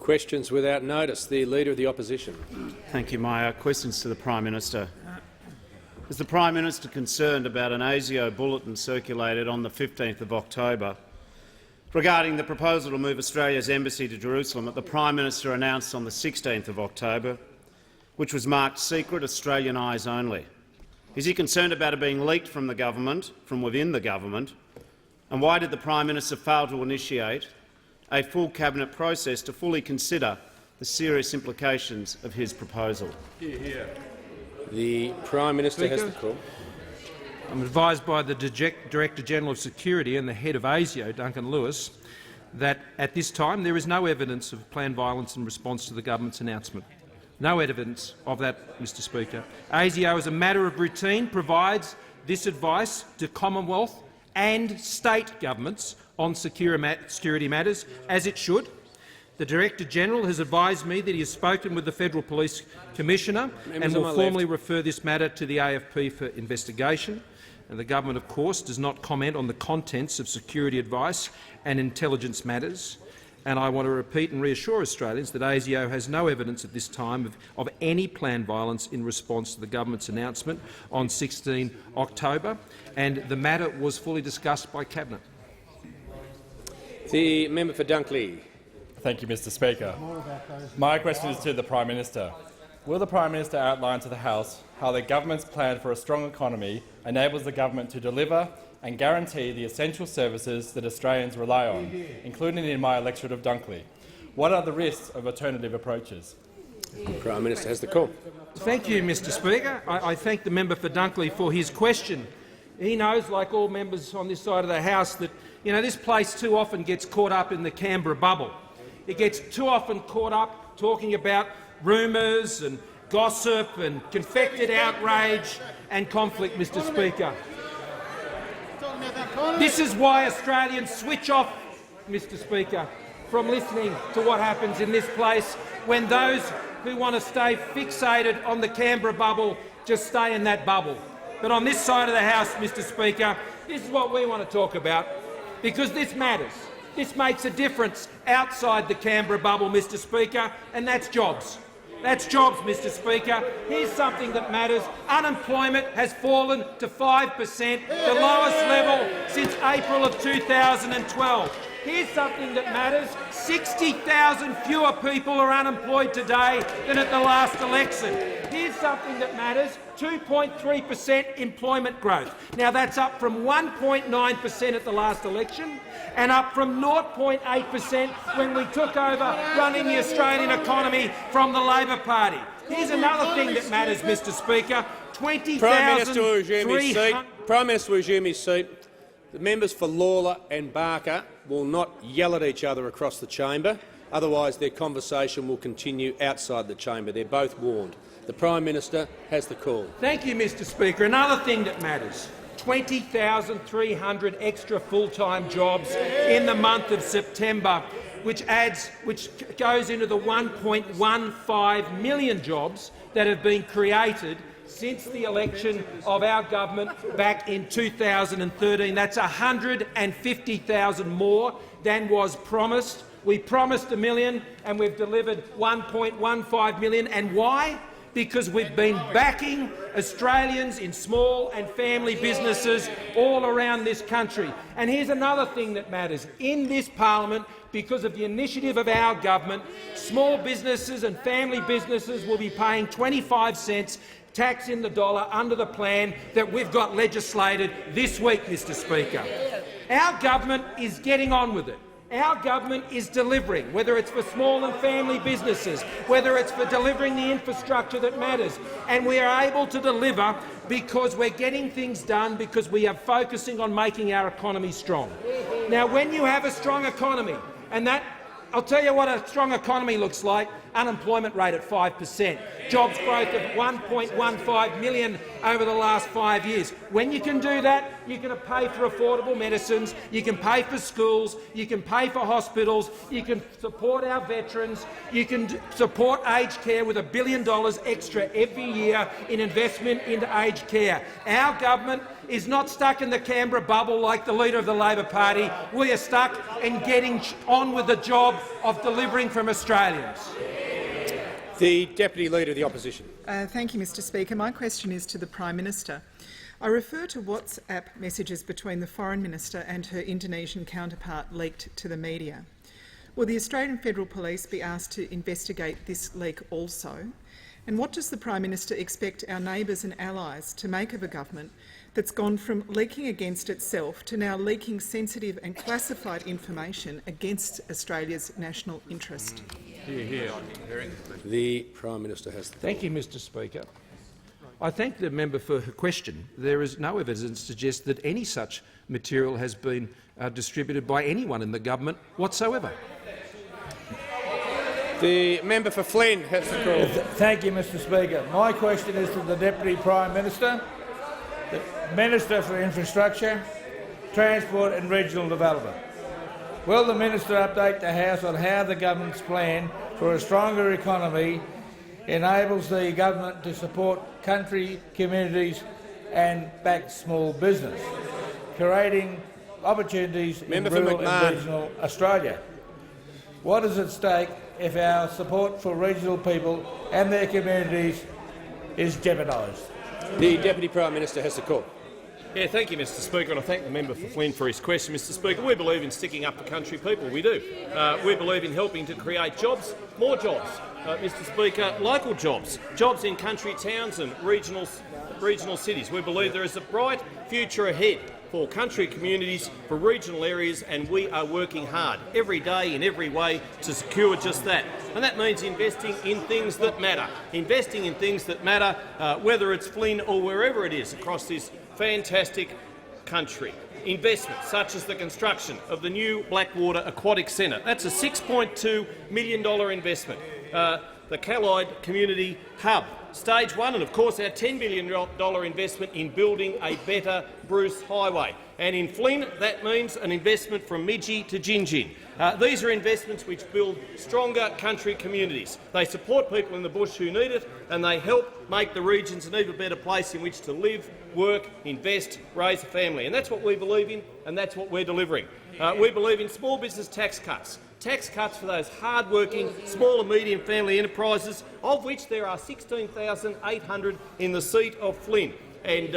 Questions without notice. The Leader of the Opposition. Thank you. My questions to the Prime Minister. Is the Prime Minister concerned about an ASIO bulletin circulated on the 15th of October regarding the proposal to move Australia's embassy to Jerusalem that the Prime Minister announced on the 16th of October, which was marked secret Australian eyes only? Is he concerned about it being leaked from the government, from within the government? And why did the Prime Minister fail to initiate a full cabinet process to fully consider the serious implications of his proposal? The Prime Minister has the call. I'm advised by the Director-General of Security and the head of ASIO, Duncan Lewis, that at this time there is no evidence of planned violence in response to the government's announcement. No evidence of that, Mr Speaker. ASIO, as a matter of routine, provides this advice to Commonwealth and state governments on security matters, as it should. The Director-General has advised me that he has spoken with the Federal Police Commissioner and will formally refer this matter to the AFP for investigation. And the government, of course, does not comment on the contents of security advice and intelligence matters. And I want to repeat and reassure Australians that ASIO has no evidence at this time of any planned violence in response to the government's announcement on 16 October, and the matter was fully discussed by Cabinet. The member for Dunkley. Thank you, Mr Speaker. My question is to the Prime Minister. Will the Prime Minister outline to the House how the government's plan for a strong economy enables the government to deliver and guarantee the essential services that Australians rely on, including in my electorate of Dunkley? What are the risks of alternative approaches? The Prime Minister has the call. Thank you, Mr Speaker. I thank the member for Dunkley for his question. He knows, like all members on this side of the House, that this place too often gets caught up in the Canberra bubble. It gets too often caught up talking about rumours and gossip and confected outrage and conflict, Mr Speaker. This is why Australians switch off, Mr Speaker, from listening to what happens in this place when those who want to stay fixated on the Canberra bubble just stay in that bubble. But on this side of the House, Mr Speaker, this is what we want to talk about, because this matters. This makes a difference outside the Canberra bubble, Mr Speaker, and that's jobs. That's jobs, Mr Speaker. Here's something that matters. Unemployment has fallen to 5%, the lowest level since April of 2012. Here's something that matters. 60,000 fewer people are unemployed today than at the last election. Here's something that matters. 2.3% employment growth. Now, that's up from 1.9% at the last election and up from 0.8% when we took over running the Australian economy from the Labor Party. Here's another thing that matters, Mr Speaker. 20,000. Prime Minister will resume his seat. The members for Lawler and Barker will not yell at each other across the chamber. Otherwise, their conversation will continue outside the chamber. They're both warned. The Prime Minister has the call. Thank you, Mr Speaker. Another thing that matters. 20,300 extra full-time jobs in the month of September, which goes into the 1.15 million jobs that have been created since the election of our government back in 2013. That's 150,000 more than was promised. We promised 1 million and we've delivered 1.15 million. And why? Because we've been backing Australians in small and family businesses all around this country. And here's another thing that matters. In this parliament, because of the initiative of our government, small businesses and family businesses will be paying 25 cents tax in the dollar under the plan that we've got legislated this week, Mr Speaker. Our government is getting on with it. Our government is delivering, whether it's for small and family businesses, whether it's for delivering the infrastructure that matters. And we are able to deliver because we're getting things done, because we are focusing on making our economy strong. Now, when you have a strong economy, and that, I'll tell you what a strong economy looks like: unemployment rate at 5%, jobs growth of 1.15 million over the last 5 years. When you can do that, you can pay for affordable medicines, you can pay for schools, you can pay for hospitals, you can support our veterans, you can support aged care with $1 billion extra every year in investment into aged care. Our government is not stuck in the Canberra bubble like the Leader of the Labor Party. We are stuck in getting on with the job of delivering from Australians. The Deputy Leader of the Opposition. Thank you, Mr Speaker. My question is to the Prime Minister. I refer to WhatsApp messages between the Foreign Minister and her Indonesian counterpart leaked to the media. Will the Australian Federal Police be asked to investigate this leak also? And what does the Prime Minister expect our neighbours and allies to make of a government that's gone from leaking against itself to now leaking sensitive and classified information against Australia's national interest? The Prime Minister has the floor. Thank you, Mr Speaker. I thank the member for her question. There is no evidence to suggest that any such material has been distributed by anyone in the government whatsoever. The member for Flynn has the call. Thank you, Mr Speaker. My question is to the Deputy Prime Minister, the Minister for Infrastructure, Transport and Regional Development. Will the Minister update the House on how the government's plan for a stronger economy enables the government to support country, communities and back small business, creating opportunities in rural and regional Australia? What is at stake if our support for regional people and their communities is jeopardised? The Deputy Prime Minister has the call. Yeah, thank you, Mr Speaker, and I thank the member for Flynn for his question. Mr Speaker, we believe in sticking up for country people. We do. We believe in helping to create jobs, more jobs. Mr Speaker, local jobs, jobs in country towns and regional cities. We believe there is a bright future ahead for country communities, for regional areas, and we are working hard every day in every way to secure just that. And that means investing in things that matter, investing in things that matter, whether it's Flynn or wherever it is across this fantastic country. Investments such as the construction of the new Blackwater Aquatic Centre. That's a $6.2 million investment. The Callide Community Hub, Stage 1, and of course our $10 billion investment in building a better Bruce Highway. And in Flynn, that means an investment from Midgie to Gingin. These are investments which build stronger country communities. They support people in the bush who need it, and they help make the regions an even better place in which to live, work, invest, raise a family. And that's what we believe in, and that's what we're delivering. We believe in small business tax cuts. Tax cuts for those hard-working small and medium family enterprises, of which there are 16,800 in the seat of Flynn. And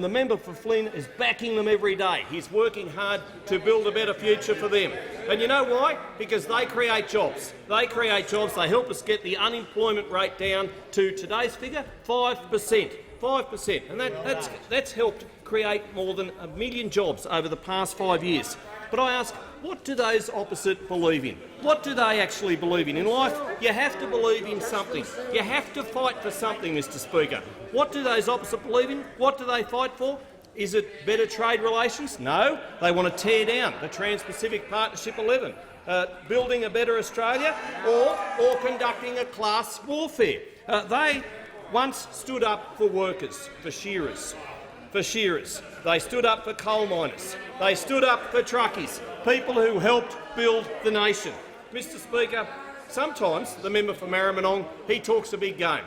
the member for Flynn is backing them every day. He's working hard to build a better future for them. And you know why? Because they create jobs. They create jobs. They help us get the unemployment rate down to today's figure, 5%. 5%. And that's helped create more than 1 million jobs over the past 5 years. But I ask, what do those opposite believe in? What do they actually believe in? In life, you have to believe in something. You have to fight for something, Mr Speaker. What do those opposite believe in? What do they fight for? Is it better trade relations? No. They want to tear down the Trans-Pacific Partnership 11, building a better Australia, or conducting a class warfare. They once stood up for workers, for shearers. They stood up for coal miners. They stood up for truckies, people who helped build the nation. Mr Speaker, sometimes the member for Maribyrnong, he talks a big game.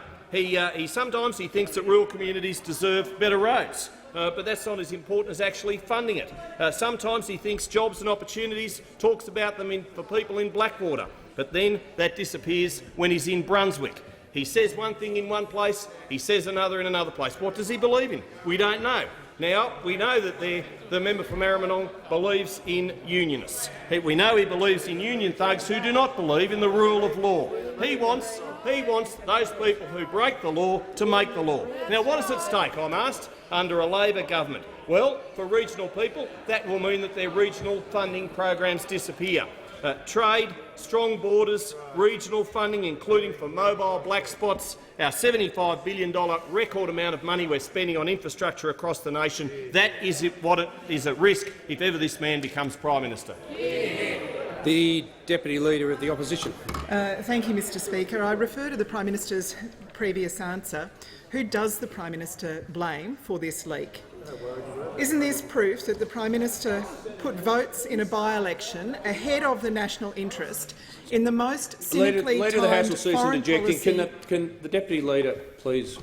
Sometimes he thinks that rural communities deserve better roads, but that's not as important as actually funding it. Sometimes he thinks jobs and opportunities, talks about them for people in Blackwater, but then that disappears when he's in Brunswick. He says one thing in one place, he says another in another place. What does he believe in? We don't know. Now, we know that the member for Maribyrnong believes in unionists. We know he believes in union thugs who do not believe in the rule of law. He wants those people who break the law to make the law. Now, what is at stake, I'm asked, under a Labor government? Well, for regional people, that will mean that their regional funding programs disappear. Trade, strong borders, regional funding, including for mobile black spots, our $75 billion record amount of money we're spending on infrastructure across the nation, that is what is at risk if ever this man becomes Prime Minister. The Deputy Leader of the Opposition. Thank you, Mr Speaker. I refer to the Prime Minister's previous answer. Who does the Prime Minister blame for this leak? Isn't this proof that the Prime Minister put votes in a by-election ahead of the national interest in the most cynically Leader of the House will timed cease foreign interjecting. policy? Can the Deputy Leader please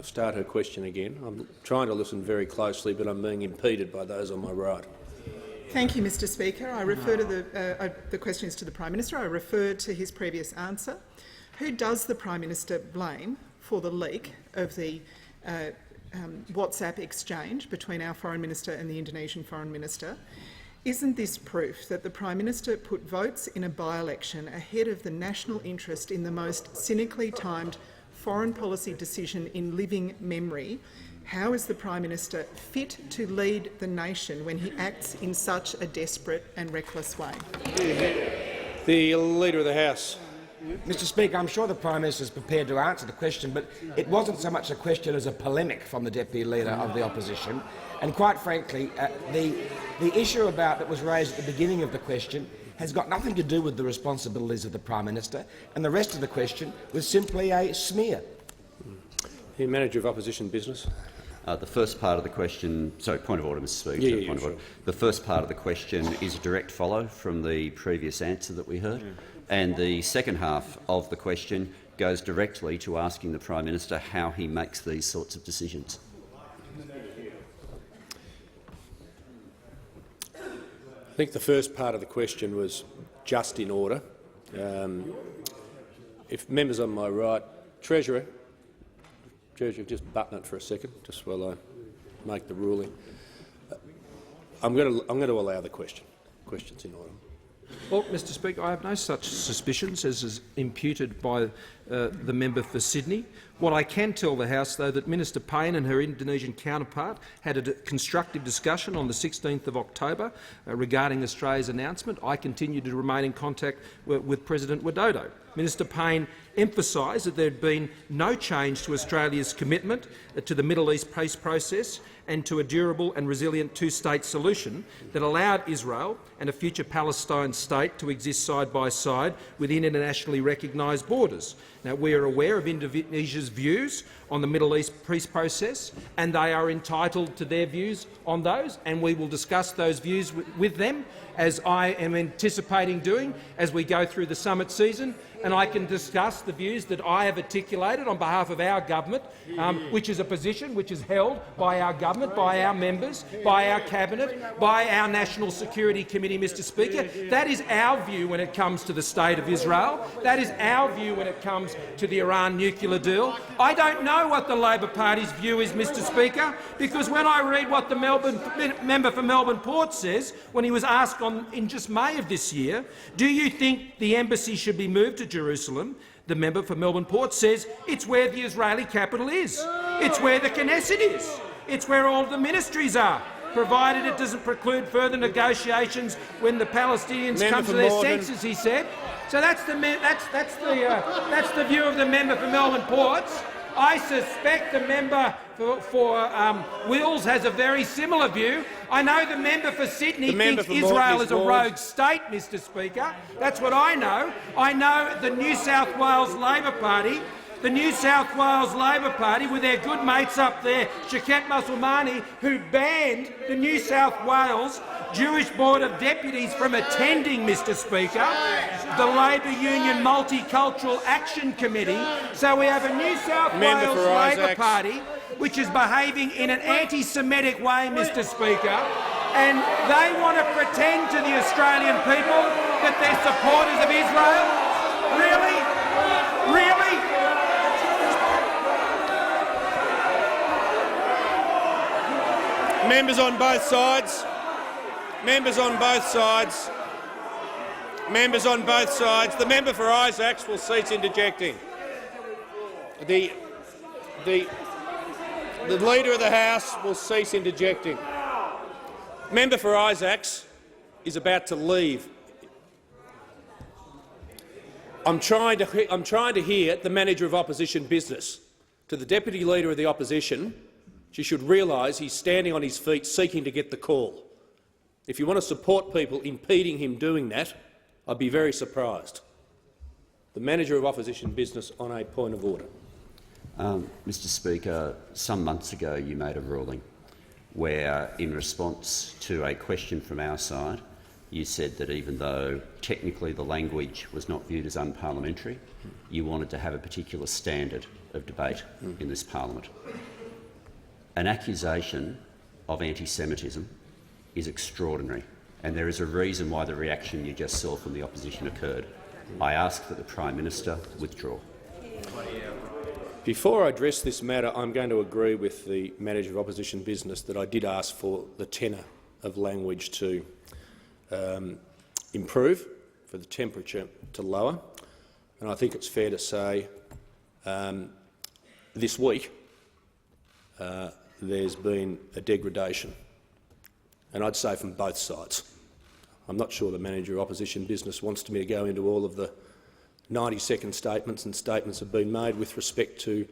start her question again? I'm trying to listen very closely, but I'm being impeded by those on my right. Thank you, Mr Speaker. I refer to the question is to the Prime Minister. I refer to his previous answer. Who does the Prime Minister blame for the leak of the WhatsApp exchange between our Foreign Minister and the Indonesian Foreign Minister? Isn't this proof that the Prime Minister put votes in a by-election ahead of the national interest in the most cynically timed foreign policy decision in living memory? How is the Prime Minister fit to lead the nation when he acts in such a desperate and reckless way? The Leader of the House. Mr Speaker, I'm sure the Prime Minister is prepared to answer the question, but it wasn't so much a question as a polemic from the Deputy Leader of the Opposition. And quite frankly, the issue that was raised at the beginning of the question has got nothing to do with the responsibilities of the Prime Minister, and the rest of the question was simply a smear. The Manager of Opposition Business. The first part of the question— sorry, point of order, Mr Speaker. Point of order. The first part of the question is a direct follow from the previous answer that we heard, and the second half of the question goes directly to asking the Prime Minister how he makes these sorts of decisions. I think the first part of the question was just in order. If members on my right— Treasurer, just button it for a second, just while I make the ruling. I'm going to allow the questions in order. Well, Mr Speaker, I have no such suspicions as is imputed by the member for Sydney. What I can tell the House, though, that Minister Payne and her Indonesian counterpart had a constructive discussion on the 16th of October regarding Australia's announcement. I continue to remain in contact with President Widodo. Minister Payne emphasised that there had been no change to Australia's commitment to the Middle East peace process and to a durable and resilient two-state solution that allowed Israel and a future Palestine state to exist side by side within internationally recognised borders. Now, we are aware of Indonesia's views on the Middle East peace process, and they are entitled to their views on those, and we will discuss those views with them, as I am anticipating doing as we go through the summit season. And I can discuss the views that I have articulated on behalf of our government, which is a position which is held by our government, by our members, by our cabinet, by our National Security Committee, Mr Speaker. That is our view when it comes to the State of Israel. That is our view when it comes to the Iran nuclear deal. I don't know what the Labor Party's view is, Mr Speaker, because when I read what the member for Melbourne Port says when he was asked in just May of this year, do you think the embassy should be moved to Jerusalem? The member for Melbourne Port says it's where the Israeli capital is. It's where the Knesset is. It's where all the ministries are, provided it doesn't preclude further negotiations when the Palestinians come to their senses, he said. So that's the view of the member for Melbourne Ports. I suspect the member for Wills has a very similar view. I know the member for Sydney thinks Israel is a rogue state, Mr Speaker. That's what I know. I know the New South Wales Labor Party, with their good mates up there, Shaket Musulmani, who banned the New South Wales Jewish Board of Deputies from attending, Mr Speaker, the Labor Union Multicultural Action Committee. So we have a New South Wales Labor Party which is behaving in an anti-Semitic way, Mr Speaker, and they want to pretend to the Australian people that they're supporters of Israel? Really? Really? Members on both sides. Members on both sides. Members on both sides. The member for Isaacs will cease interjecting. The Leader of the House will cease interjecting. Member for Isaacs is about to leave. I'm trying to hear the Manager of Opposition Business. To the Deputy Leader of the Opposition, she should realise he's standing on his feet seeking to get the call. If you want to support people impeding him doing that, I'd be very surprised. The Manager of Opposition Business on a point of order. Mr Speaker, some months ago you made a ruling where, in response to a question from our side, you said that even though technically the language was not viewed as unparliamentary, you wanted to have a particular standard of debate in this parliament. An accusation of anti-Semitism is extraordinary, and there is a reason why the reaction you just saw from the opposition occurred. I ask that the Prime Minister withdraw. Before I address this matter, I'm going to agree with the Manager of Opposition Business that I did ask for the tenor of language to improve, for the temperature to lower, and I think it's fair to say this week there's been a degradation, and I'd say from both sides. I'm not sure the Manager of Opposition Business wants me to go into all of the 90-second statements and statements have been made with respect to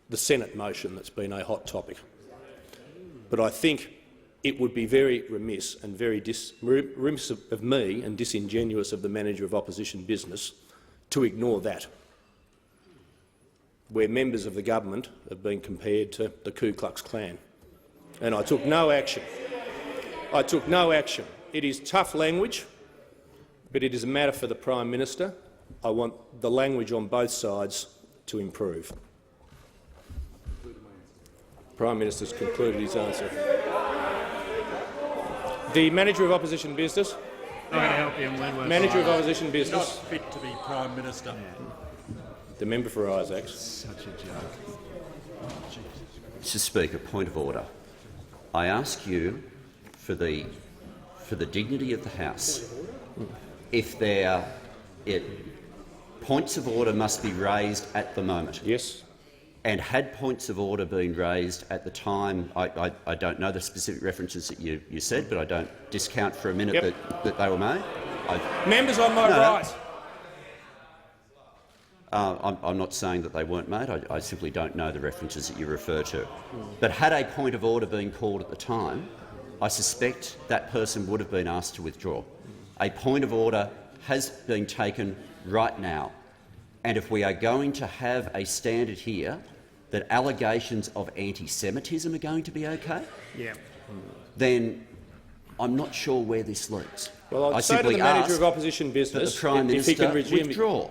the Senate motion that's been a hot topic. But I think it would be very remiss and very remiss of me and disingenuous of the Manager of Opposition Business to ignore that, where members of the government have been compared to the Ku Klux Klan. And I took no action. I took no action. It is tough language, but it is a matter for the Prime Minister. I want the language on both sides to improve. The Prime Minister's concluded his answer. The Manager of Opposition Business. Manager of Opposition Business. Not fit to be Prime Minister. The member for Isaacs. Such a joke. Mr Speaker, point of order. I ask you, for the dignity of the House, if points of order must be raised at the moment. Yes. And had points of order been raised at the time, I don't know the specific references that you said, but I don't discount for a minute that they were made. Members on my right. I'm not saying that they weren't made. I simply don't know the references that you refer to. But had a point of order been called at the time, I suspect that person would have been asked to withdraw. A point of order has been taken right now, and if we are going to have a standard here that allegations of anti-Semitism are going to be okay, then I'm not sure where this leads. Well, I'll say to the Manager of Opposition Business that the Prime Minister withdraw.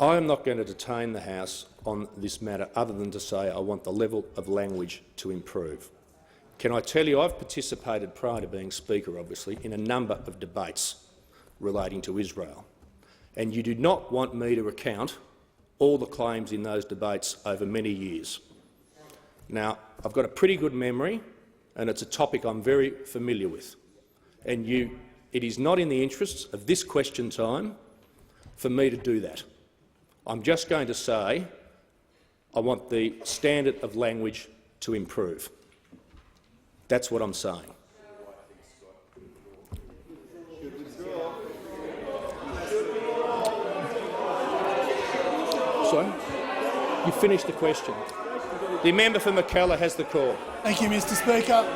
I am not going to detain the House on this matter other than to say I want the level of language to improve. Can I tell you I've participated, prior to being Speaker obviously, in a number of debates relating to Israel, and you do not want me to recount all the claims in those debates over many years. Now, I've got a pretty good memory and it's a topic I'm very familiar with, and it is not in the interests of this question time for me to do that. I'm just going to say I want the standard of language to improve. That's what I'm saying. Sorry? You finished the question. The member for McKellar has the call. Thank you, Mr Speaker.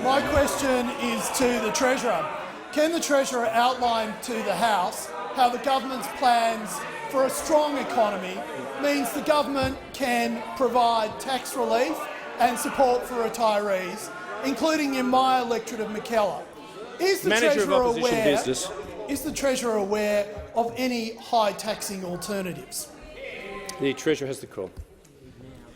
My question is to the Treasurer. Can the Treasurer outline to the House how the government's plans for a strong economy means the government can provide tax relief and support for retirees, including in my electorate of McKellar? Is the Treasurer aware of any high taxing alternatives? The Treasurer has the call.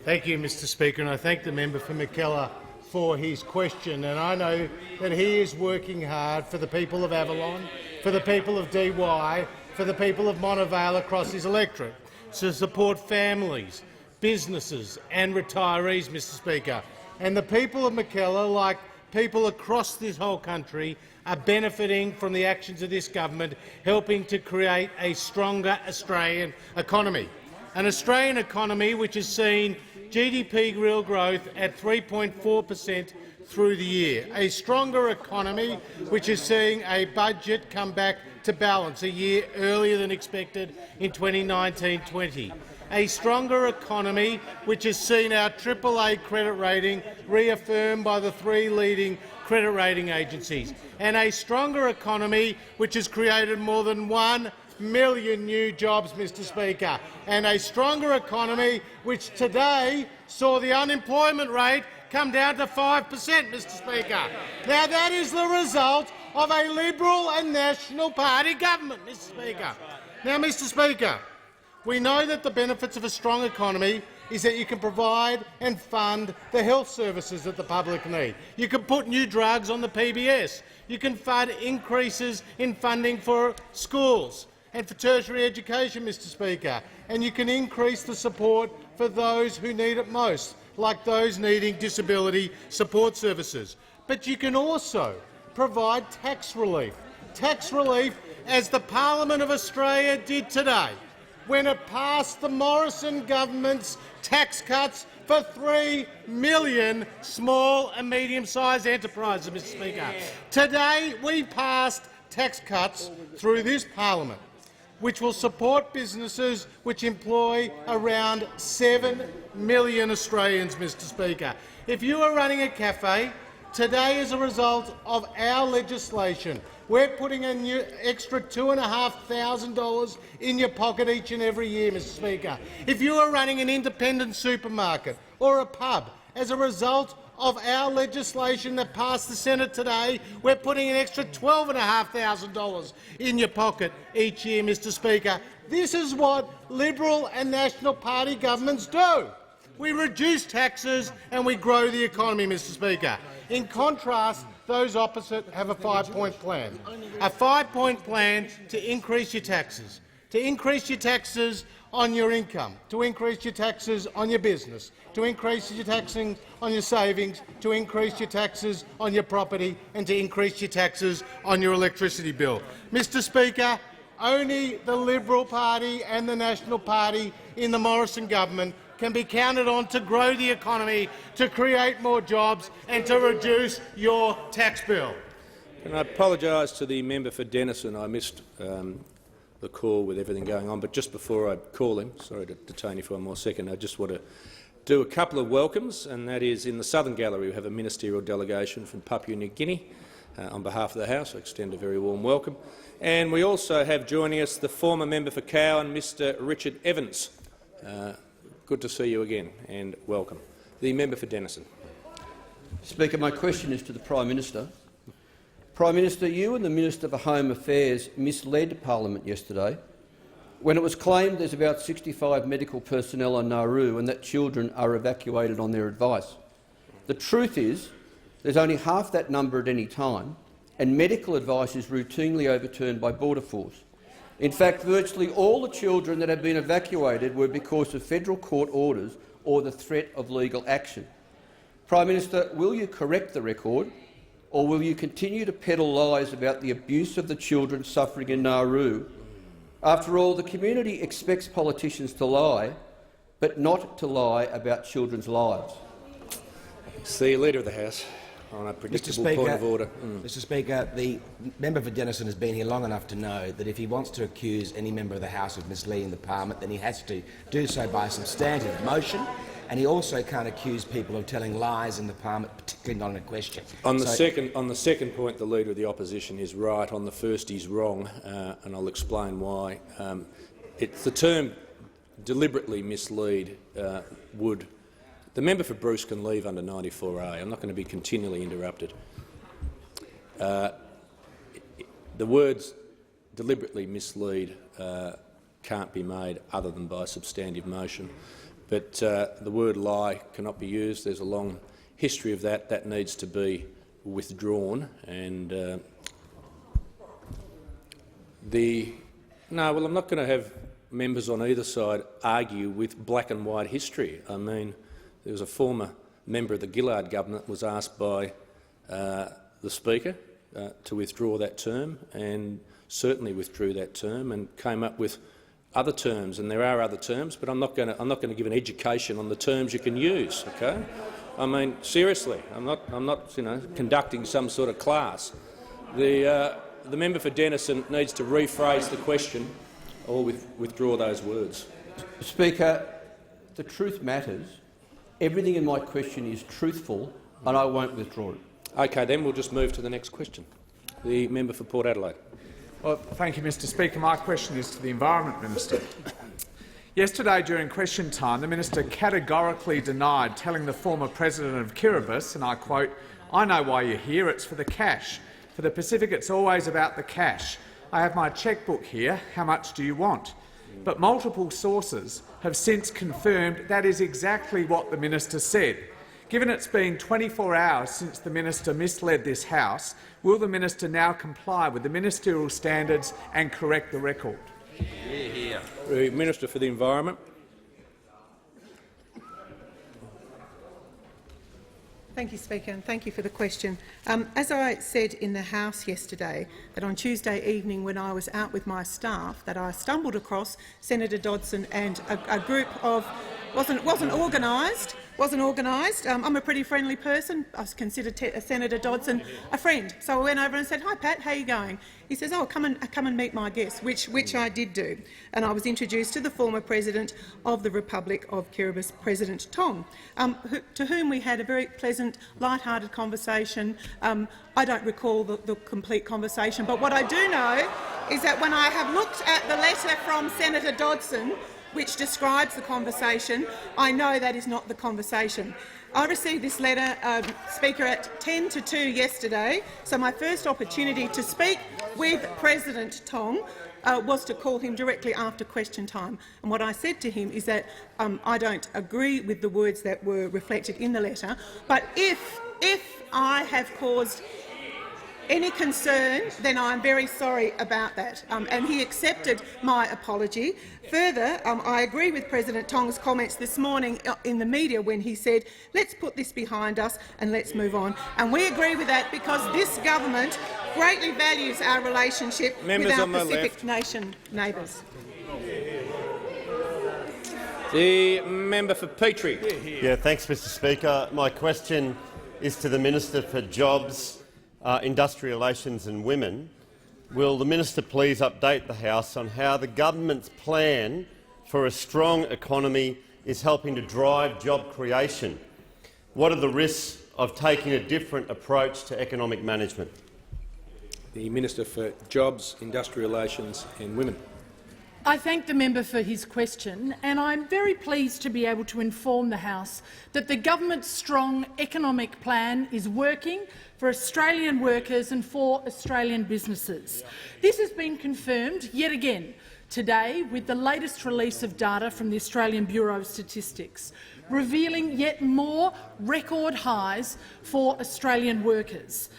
Thank you, Mr Speaker, and I thank the member for McKellar for his question. And I know that he is working hard for the people of Avalon, for the people of Dee Why, for the people of Monavale across his electorate, to support families, businesses and retirees, Mr Speaker. And the people of McKellar, like people across this whole country, are benefiting from the actions of this government, helping to create a stronger Australian economy. An Australian economy which has seen GDP real growth at 3.4% through the year. A stronger economy which is seeing a budget come back to balance a year earlier than expected in 2019-20. A stronger economy which has seen our AAA credit rating reaffirmed by the three leading credit rating agencies, and a stronger economy which has created more than 1 million new jobs, Mr Speaker, and a stronger economy which today saw the unemployment rate come down to 5%, Mr Speaker. Now, that is the result of a Liberal and National Party government, Mr Speaker. Now, Mr Speaker, we know that the benefits of a strong economy is that you can provide and fund the health services that the public need. You can put new drugs on the PBS. You can fund increases in funding for schools and for tertiary education, Mr Speaker, and you can increase the support for those who need it most, like those needing disability support services. But you can also provide tax relief as the Parliament of Australia did today when it passed the Morrison government's tax cuts for 3 million small and medium-sized enterprises, Mr Speaker. Today we passed tax cuts through this parliament which will support businesses which employ around 7 million Australians, Mr Speaker. If you are running a cafe, today as a result of our legislation, we're putting an extra $2,500 in your pocket each and every year, Mr Speaker. If you are running an independent supermarket or a pub, as a result of our legislation that passed the Senate today, we're putting an extra $12,500 in your pocket each year, Mr Speaker. This is what Liberal and National Party governments do. We reduce taxes and we grow the economy, Mr Speaker. In contrast, those opposite have a 5-point plan. A 5-point plan to increase your taxes. To increase your taxes on your income, to increase your taxes on your business, to increase your taxing on your savings, to increase your taxes on your property and to increase your taxes on your electricity bill. Mr Speaker, only the Liberal Party and the National Party in the Morrison government can be counted on to grow the economy, to create more jobs and to reduce your tax bill. And I apologise to the member for Denison. I missed the call with everything going on, but just before I call him, sorry to detain you for one more second, I just want to do a couple of welcomes, and that is in the Southern Gallery we have a ministerial delegation from Papua New Guinea. On behalf of the House, I extend a very warm welcome. And we also have joining us the former member for Cowan, Mr Richard Evans. Good to see you again, and welcome. The member for Denison. Speaker, my question is to the Prime Minister. Prime Minister, you and the Minister for Home Affairs misled Parliament yesterday when it was claimed there's about 65 medical personnel on Nauru and that children are evacuated on their advice. The truth is there's only half that number at any time, and medical advice is routinely overturned by Border Force. In fact, virtually all the children that have been evacuated were because of federal court orders or the threat of legal action. Prime Minister, will you correct the record, or will you continue to peddle lies about the abuse of the children suffering in Nauru? After all, the community expects politicians to lie, but not to lie about children's lives. See, Leader of the House. On a predictable point of order. Mr Speaker, the member for Denison has been here long enough to know that if he wants to accuse any member of the House of misleading the Parliament, then he has to do so by a substantive motion, and he also can't accuse people of telling lies in the Parliament, particularly not in a question. On the second point, the Leader of the Opposition is right. On the first, he's wrong, and I'll explain why. It's the term deliberately mislead would. The member for Bruce can leave under 94A. I'm not going to be continually interrupted. The words deliberately mislead can't be made other than by substantive motion. But the word lie cannot be used. There's a long history of that. That needs to be withdrawn. And no, well, I'm not going to have members on either side argue with black and white history. I mean, there was a former member of the Gillard government was asked by the Speaker to withdraw that term, and certainly withdrew that term and came up with other terms. And there are other terms, but I'm not going to give an education on the terms you can use. Okay? I mean, seriously, I'm not conducting some sort of class. The member for Denison needs to rephrase the question or withdraw those words. Speaker, the truth matters. Everything in my question is truthful, and I won't withdraw it. Okay, then we'll just move to the next question. The member for Port Adelaide. Well, thank you, Mr Speaker. My question is to the Environment Minister. Yesterday, during question time, the minister categorically denied telling the former president of Kiribati, and I quote, "I know why you're here, it's for the cash. For the Pacific, it's always about the cash. I have my chequebook here, how much do you want?" But multiple sources have since confirmed that is exactly what the minister said. Given it's been 24 hours since the minister misled this House, will the minister now comply with the ministerial standards and correct the record? The Minister for the Environment. Thank you, Speaker, and thank you for the question. As I said in the House yesterday, that on Tuesday evening when I was out with my staff, that I stumbled across Senator Dodson and a group of wasn't organised. I'm a pretty friendly person. I consider Senator Dodson a friend. So I went over and said, "Hi, Pat, how are you going?" He says, "Oh, come and meet my guests," which I did do. And I was introduced to the former President of the Republic of Kiribati, President Tong, to whom we had a very pleasant, light-hearted conversation. I don't recall the complete conversation, but what I do know is that when I have looked at the letter from Senator Dodson, which describes the conversation, I know that is not the conversation. I received this letter, Speaker, at 10 to 2 yesterday, so my first opportunity to speak with President Tong was to call him directly after question time. And what I said to him is that I don't agree with the words that were reflected in the letter, but if I have caused any concern, then I'm very sorry about that. And he accepted my apology. Further, I agree with President Tong's comments this morning in the media when he said, "Let's put this behind us and let's move on." And we agree with that because this government greatly values our relationship with our Pacific nation neighbours. The member for Petrie. Yeah, thanks, Mr Speaker. My question is to the Minister for Jobs, Industrial Relations and Women. Will the minister please update the House on how the government's plan for a strong economy is helping to drive job creation? What are the risks of taking a different approach to economic management? The Minister for Jobs, Industrial Relations and Women. I thank the member for his question, and I'm very pleased to be able to inform the House that the government's strong economic plan is working for Australian workers and for Australian businesses. This has been confirmed yet again today with the latest release of data from the Australian Bureau of Statistics, revealing yet more record highs for Australian workers.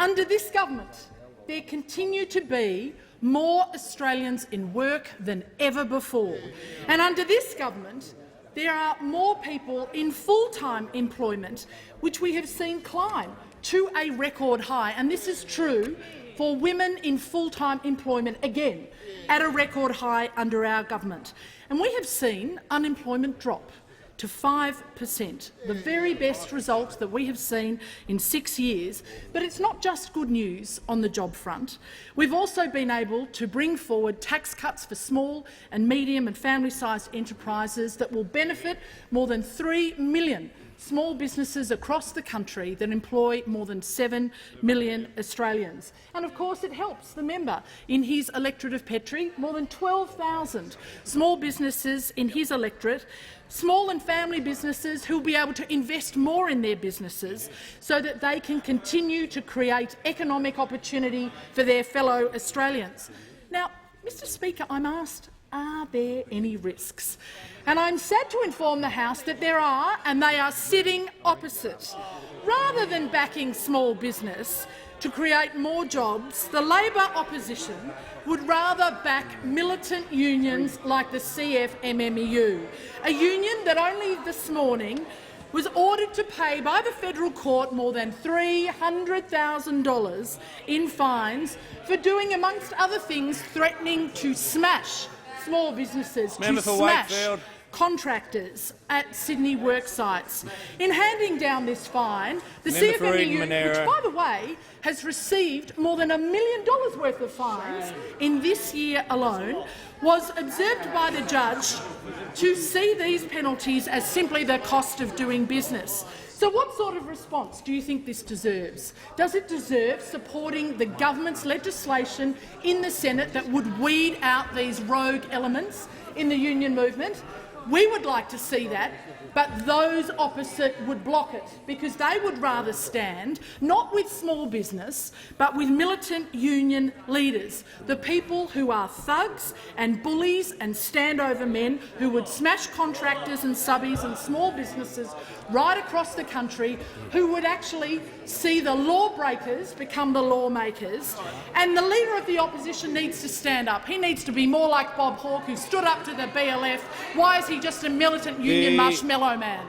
Under this government, there continue to be more Australians in work than ever before. And under this government, there are more people in full-time employment, which we have seen climb to a record high. And this is true for women in full-time employment, again, at a record high under our government. And we have seen unemployment drop to 5%, the very best result that we have seen in 6 years. But it's not just good news on the job front. We've also been able to bring forward tax cuts for small and medium and family-sized enterprises that will benefit more than 3 million small businesses across the country that employ more than 7 million Australians. And of course it helps the member in his electorate of Petrie, more than 12,000 small businesses in his electorate, small and family businesses who will be able to invest more in their businesses so that they can continue to create economic opportunity for their fellow Australians. Now, Mr Speaker, I'm asked, are there any risks? And I'm sad to inform the House that there are, and they are sitting opposite. Rather than backing small business to create more jobs, the Labor opposition would rather back militant unions like the CFMMEU, a union that only this morning was ordered to pay by the federal court more than $300,000 in fines for doing, amongst other things, threatening to smash small businesses, Member to for smash Wakefield. contractors at Sydney work sites. In handing down this fine, the CFMEU, which, by the way, has received more than $1 million worth of fines in this year alone, was observed by the judge to see these penalties as simply the cost of doing business. So what sort of response do you think this deserves? Does it deserve supporting the government's legislation in the Senate that would weed out these rogue elements in the union movement? We would like to see that, but those opposite would block it because they would rather stand not with small business but with militant union leaders, the people who are thugs and bullies and standover men who would smash contractors and subbies and small businesses right across the country, who would actually see the lawbreakers become the lawmakers. And the Leader of the Opposition needs to stand up. He needs to be more like Bob Hawke, who stood up to the BLF. Why is he just a militant union marshmallow man?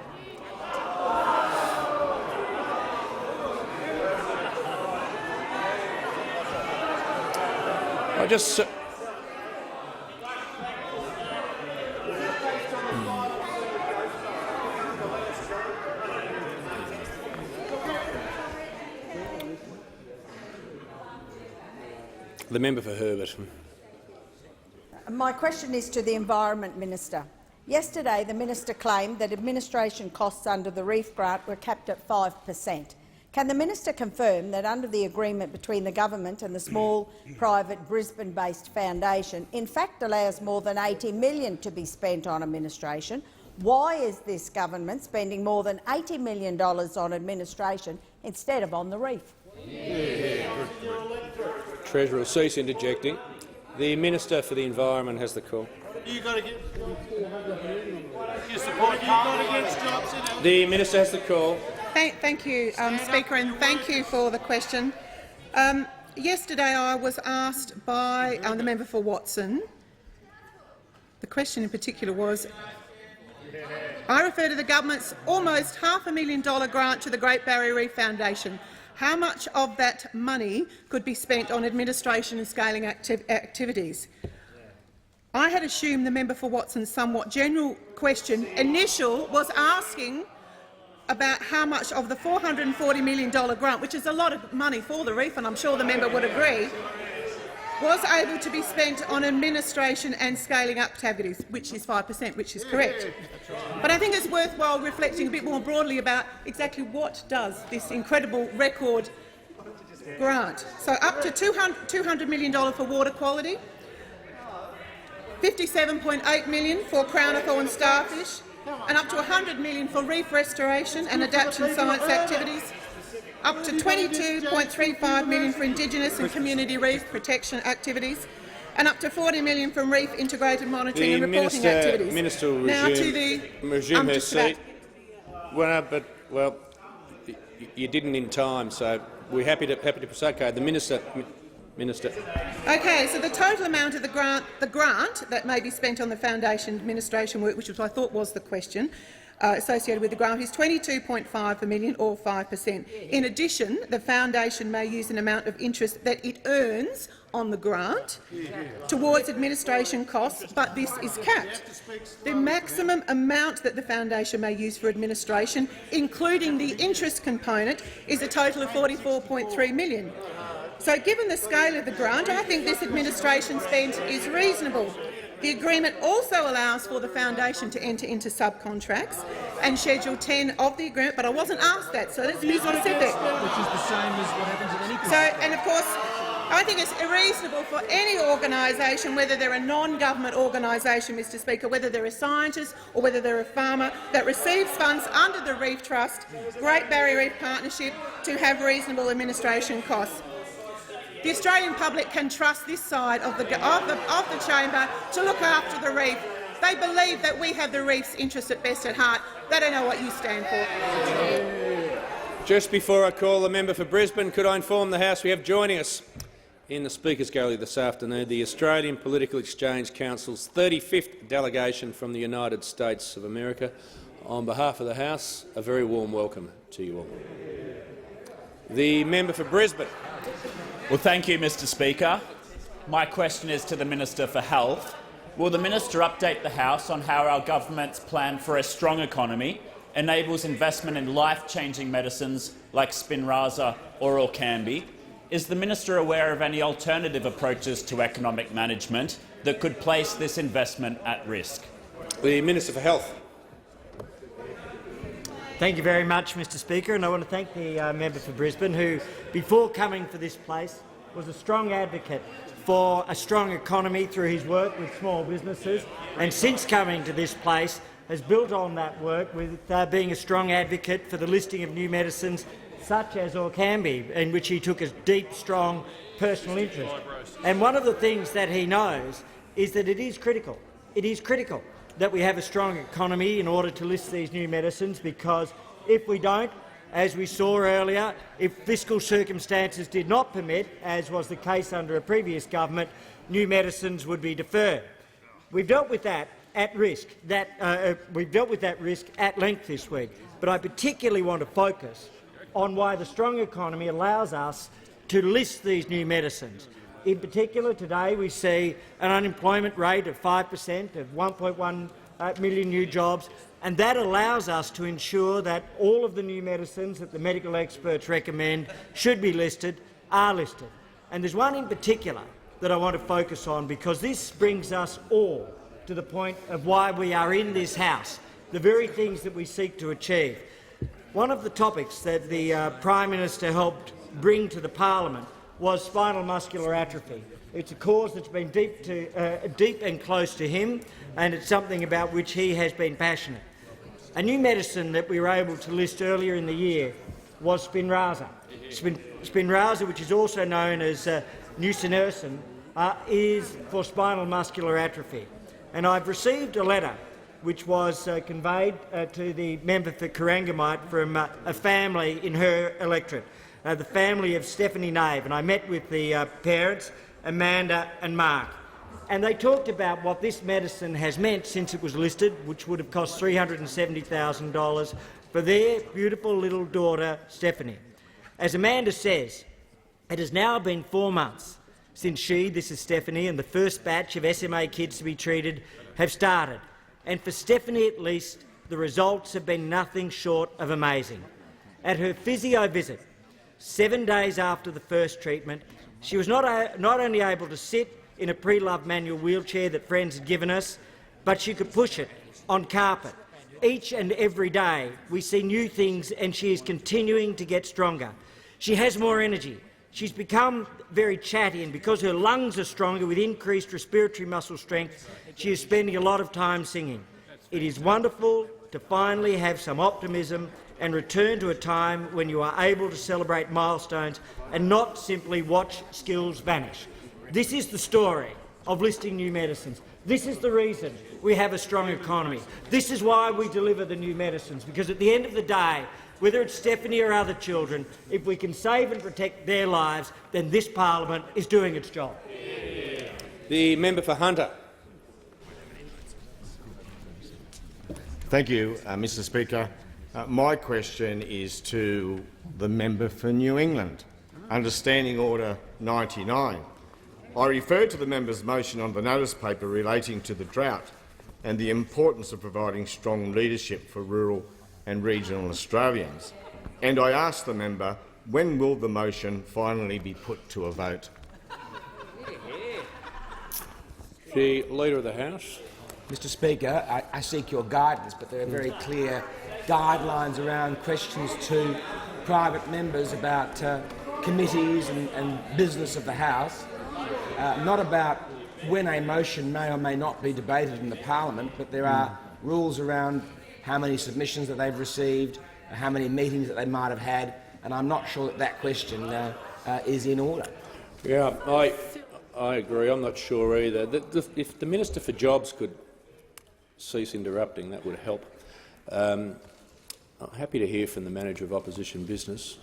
I just the member for Herbert. My question is to the Environment Minister. Yesterday, the Minister claimed that administration costs under the Reef grant were capped at 5%. Can the Minister confirm that under the agreement between the government and the small, private, Brisbane-based foundation in fact allows more than $80 million to be spent on administration? Why is this government spending more than $80 million on administration instead of on the Reef? Treasurer will cease interjecting. The Minister for the Environment has the call. The Minister has the call. Thank you, Speaker, and thank you for the question. Yesterday I was asked by the member for Watson. The question in particular was, I refer to the government's almost $500,000 grant to the Great Barrier Reef Foundation. How much of that money could be spent on administration and scaling activities? I had assumed the member for Watson's somewhat general question initial was asking about how much of the $440 million grant, which is a lot of money for the reef, and I'm sure the member would agree, was able to be spent on administration and scaling up activities, which is 5%, which is correct. But I think it's worthwhile reflecting a bit more broadly about exactly what does this incredible record grant. So up to $200 million for water quality, $57.8 million for crown of thorn starfish, and up to $100 million for reef restoration and adaptation science activities, up to $22.35 million for Indigenous and community reef protection activities, and up to $40 million from reef integrated monitoring and reporting activities. Minister will now resume her seat. Well, you didn't in time, so we're happy to proceed. Okay, the Minister. Okay, so the total amount of the grant that may be spent on the foundation administration work, which I thought was the question, associated with the grant is $22.5 million or 5%. In addition, the foundation may use an amount of interest that it earns on the grant towards administration costs, but this is capped. The maximum amount that the foundation may use for administration, including the interest component, is a total of $44.3 million. So, given the scale of the grant, I think this administration spend is reasonable. The agreement also allows for the foundation to enter into subcontracts and Schedule 10 of the agreement, but I wasn't asked that, so let's be specific. Which is the same as what happens in any contract. So, and of course, I think it's reasonable for any organisation, whether they're a non-government organisation, Mr Speaker, whether they're a scientist or whether they're a farmer, that receives funds under the Reef Trust, Great Barrier Reef Partnership, to have reasonable administration costs. The Australian public can trust this side of the chamber to look after the reef. They believe that we have the reef's interest at best at heart. They don't know what you stand for. Just before I call the member for Brisbane, could I inform the House we have joining us in the Speaker's Gallery this afternoon the Australian Political Exchange Council's 35th delegation from the United States of America. On behalf of the House, a very warm welcome to you all. The member for Brisbane. Well, thank you, Mr Speaker. My question is to the Minister for Health. Will the minister update the House on how our government's plan for a strong economy enables investment in life-changing medicines like Spinraza or Orkambi? Is the minister aware of any alternative approaches to economic management that could place this investment at risk? The Minister for Health. Thank you very much, Mr Speaker, and I want to thank the member for Brisbane, who, before coming to this place, was a strong advocate for a strong economy through his work with small businesses, and since coming to this place has built on that work with being a strong advocate for the listing of new medicines such as Orkambi, in which he took a deep, strong personal interest. And one of the things that he knows is that it is critical. It is critical that we have a strong economy in order to list these new medicines, because if we don't, as we saw earlier, if fiscal circumstances did not permit, as was the case under a previous government, new medicines would be deferred. We've dealt with that at risk. We've dealt with that risk at length this week, but I particularly want to focus on why the strong economy allows us to list these new medicines. In particular, today we see an unemployment rate of 5%, of 1.1 million new jobs, and that allows us to ensure that all of the new medicines that the medical experts recommend should be listed are listed. And there's one in particular that I want to focus on, because this brings us all to the point of why we are in this House, the very things that we seek to achieve. One of the topics that the Prime Minister helped bring to the Parliament was spinal muscular atrophy. It's a cause that's been deep and close to him, and it's something about which he has been passionate. A new medicine that we were able to list earlier in the year was Spinraza. Spinraza, which is also known as nusinersen, is for spinal muscular atrophy. And I've received a letter which was conveyed to the member for Corangamite from a family in her electorate, the family of Stephanie Nave, and I met with the parents, Amanda and Mark, and they talked about what this medicine has meant since it was listed, which would have cost $370,000 for their beautiful little daughter, Stephanie. As Amanda says, it has now been 4 months since this is Stephanie, and the first batch of SMA kids to be treated have started. And for Stephanie at least, the results have been nothing short of amazing. At her physio visit, 7 days after the first treatment, she was not only able to sit in a pre-loved manual wheelchair that friends had given us, but she could push it on carpet. Each and every day we see new things, and she is continuing to get stronger. She has more energy. She's become very chatty, and because her lungs are stronger with increased respiratory muscle strength, she is spending a lot of time singing. It is wonderful to finally have some optimism and return to a time when you are able to celebrate milestones and not simply watch skills vanish. This is the story of listing new medicines. This is the reason we have a strong economy. This is why we deliver the new medicines, because at the end of the day, whether it's Stephanie or other children, if we can save and protect their lives, then this parliament is doing its job. The member for Hunter. Thank you, Mr Speaker. My question is to the member for New England. Under Standing Order 99, I refer to the member's motion on the notice paper relating to the drought and the importance of providing strong leadership for rural and regional Australians. And I ask the member, when will the motion finally be put to a vote? The Leader of the House. Mr Speaker, I seek your guidance, but there are very clear guidelines around questions to private members about committees and business of the House, not about when a motion may or may not be debated in the Parliament, but there are rules around how many submissions that they've received, how many meetings that they might have had, and I'm not sure that that question is in order. Yeah, I agree. I'm not sure either. If the Minister for Jobs could cease interrupting, that would help. I'm happy to hear from the Manager of Opposition Business.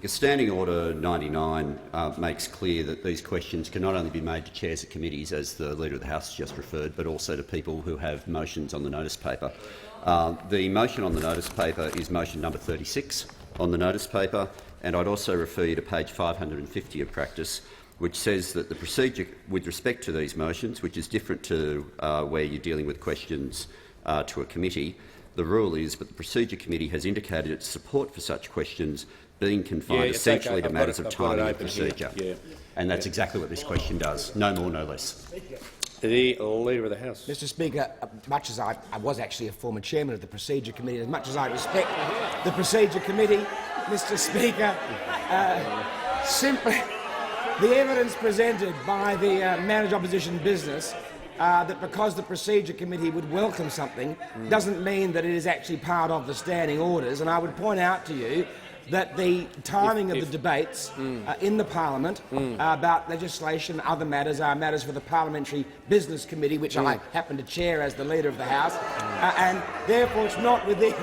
Standing Order 99 makes clear that these questions can not only be made to chairs of committees, as the Leader of the House just referred, but also to people who have motions on the notice paper. The motion on the notice paper is motion number 36 on the notice paper, and I'd also refer you to page 550 of practice, which says that the procedure with respect to these motions, which is different to where you're dealing with questions to a committee, the rule is that the Procedure Committee has indicated its support for such questions being confined essentially to matters of timing and procedure. And that's exactly what this question does, no more, no less. The Leader of the House. Mr Speaker, much as I was actually a former chairman of the Procedure Committee, as much as I respect the Procedure Committee, Mr Speaker, simply the evidence presented by the managed opposition business that because the Procedure Committee would welcome something doesn't mean that it is actually part of the standing orders. And I would point out to you that the timing of the debates in the Parliament about legislation, other matters, are matters for the Parliamentary Business Committee, which I happen to chair as the Leader of the House, and therefore it's not within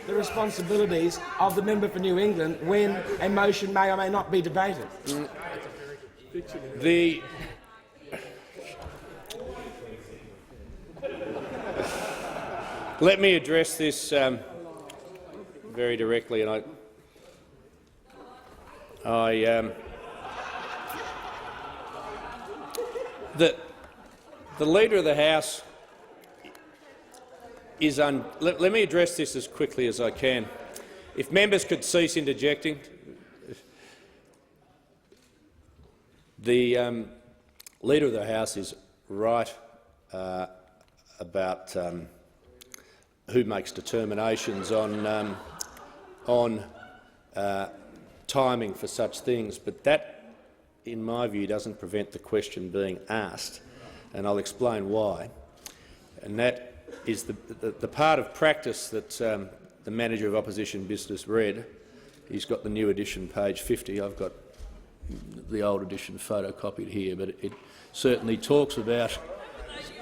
the responsibilities of the member for New England when a motion may or may not be debated. Let me address this very directly, and the Leader of the House is let me address this as quickly as I can. If members could cease interjecting. The Leader of the House is right about who makes determinations on timing for such things, but that, in my view, doesn't prevent the question being asked, and I'll explain why. And that is the part of practice that the Manager of Opposition Business read. He's got the new edition, page 50. I've got the old edition photocopied here, but it certainly talks about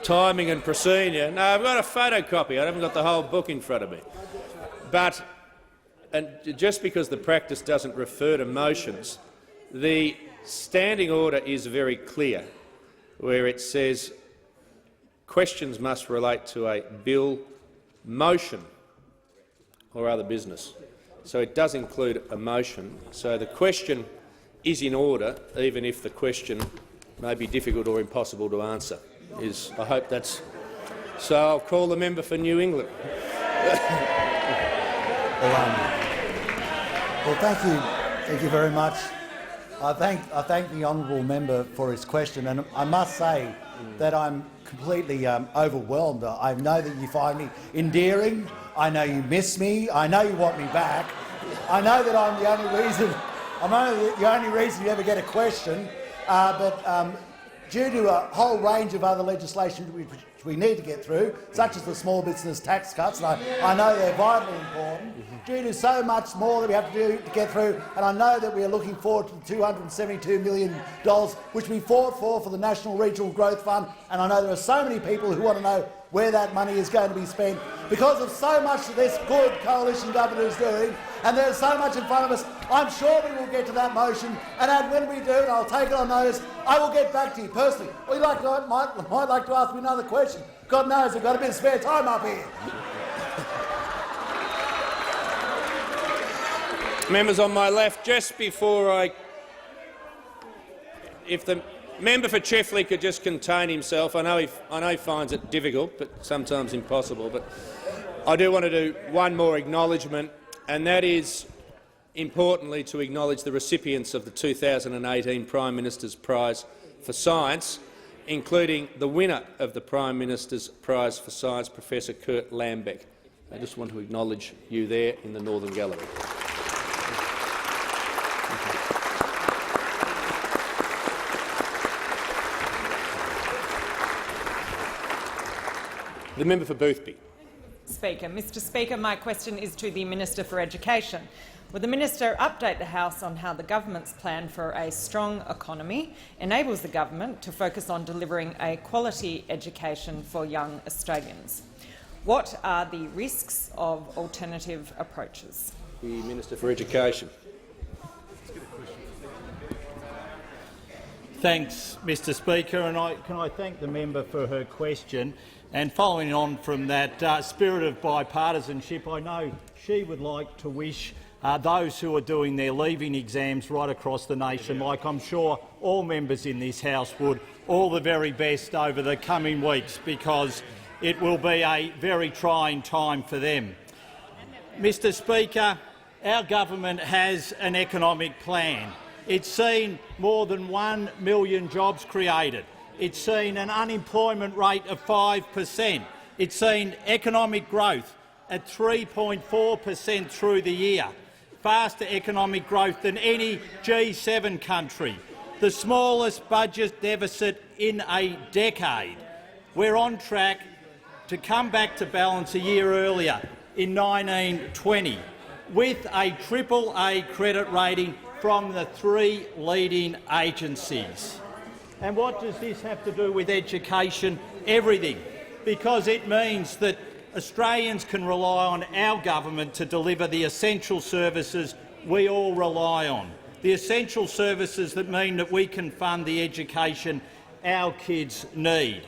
timing and procedure. No, I've got a photocopy. I haven't got the whole book in front of me. But and just because the practice doesn't refer to motions, the standing order is very clear, where it says questions must relate to a bill, motion or other business. So it does include a motion. So the question is in order, even if the question may be difficult or impossible to answer. I hope that's so. I'll call the member for New England. Well, thank you very much. I thank the honourable member for his question, and I must say that I'm completely overwhelmed. I know that you find me endearing. I know you miss me. I know you want me back. I know that I'm the only reason you ever get a question. But due to a whole range of other legislation which we need to get through, such as the small business tax cuts, and I know they're vitally important, due to so much more that we have to do to get through, and I know that we are looking forward to the $272 million which we fought for the National Regional Growth Fund, and I know there are so many people who want to know where that money is going to be spent because of so much that this good coalition government is doing, and there's so much in front of us. I'm sure we will get to that motion, and when we do, and I'll take it on notice, I will get back to you personally. Or you might like to ask me another question. God knows I've got a bit of spare time up here. Members on my left, just before if the member for Chifley could just contain himself. I know he finds it difficult, but sometimes impossible. But I do want to do one more acknowledgement, and that is, importantly, to acknowledge the recipients of the 2018 Prime Minister's Prize for Science, including the winner of the Prime Minister's Prize for Science, Professor Kurt Lambeck. I just want to acknowledge you there in the Northern Gallery. The member for Boothby. Mr Speaker, my question is to the Minister for Education. Will the Minister update the House on how the government's plan for a strong economy enables the government to focus on delivering a quality education for young Australians? What are the risks of alternative approaches? The Minister for Education. Thanks, Mr Speaker, and can I thank the member for her question. And following on from that spirit of bipartisanship, I know she would like to wish those who are doing their leaving exams right across the nation, like I'm sure all members in this House would, all the very best over the coming weeks, because it will be a very trying time for them. Mr Speaker, our government has an economic plan. It's seen more than 1 million jobs created. It's seen an unemployment rate of 5%. It's seen economic growth at 3.4% through the year, faster economic growth than any G7 country, the smallest budget deficit in a decade. We're on track to come back to balance a year earlier in 1920, with a AAA credit rating from the 3 leading agencies. And what does this have to do with education? Everything, because it means that Australians can rely on our government to deliver the essential services we all rely on, the essential services that mean that we can fund the education our kids need.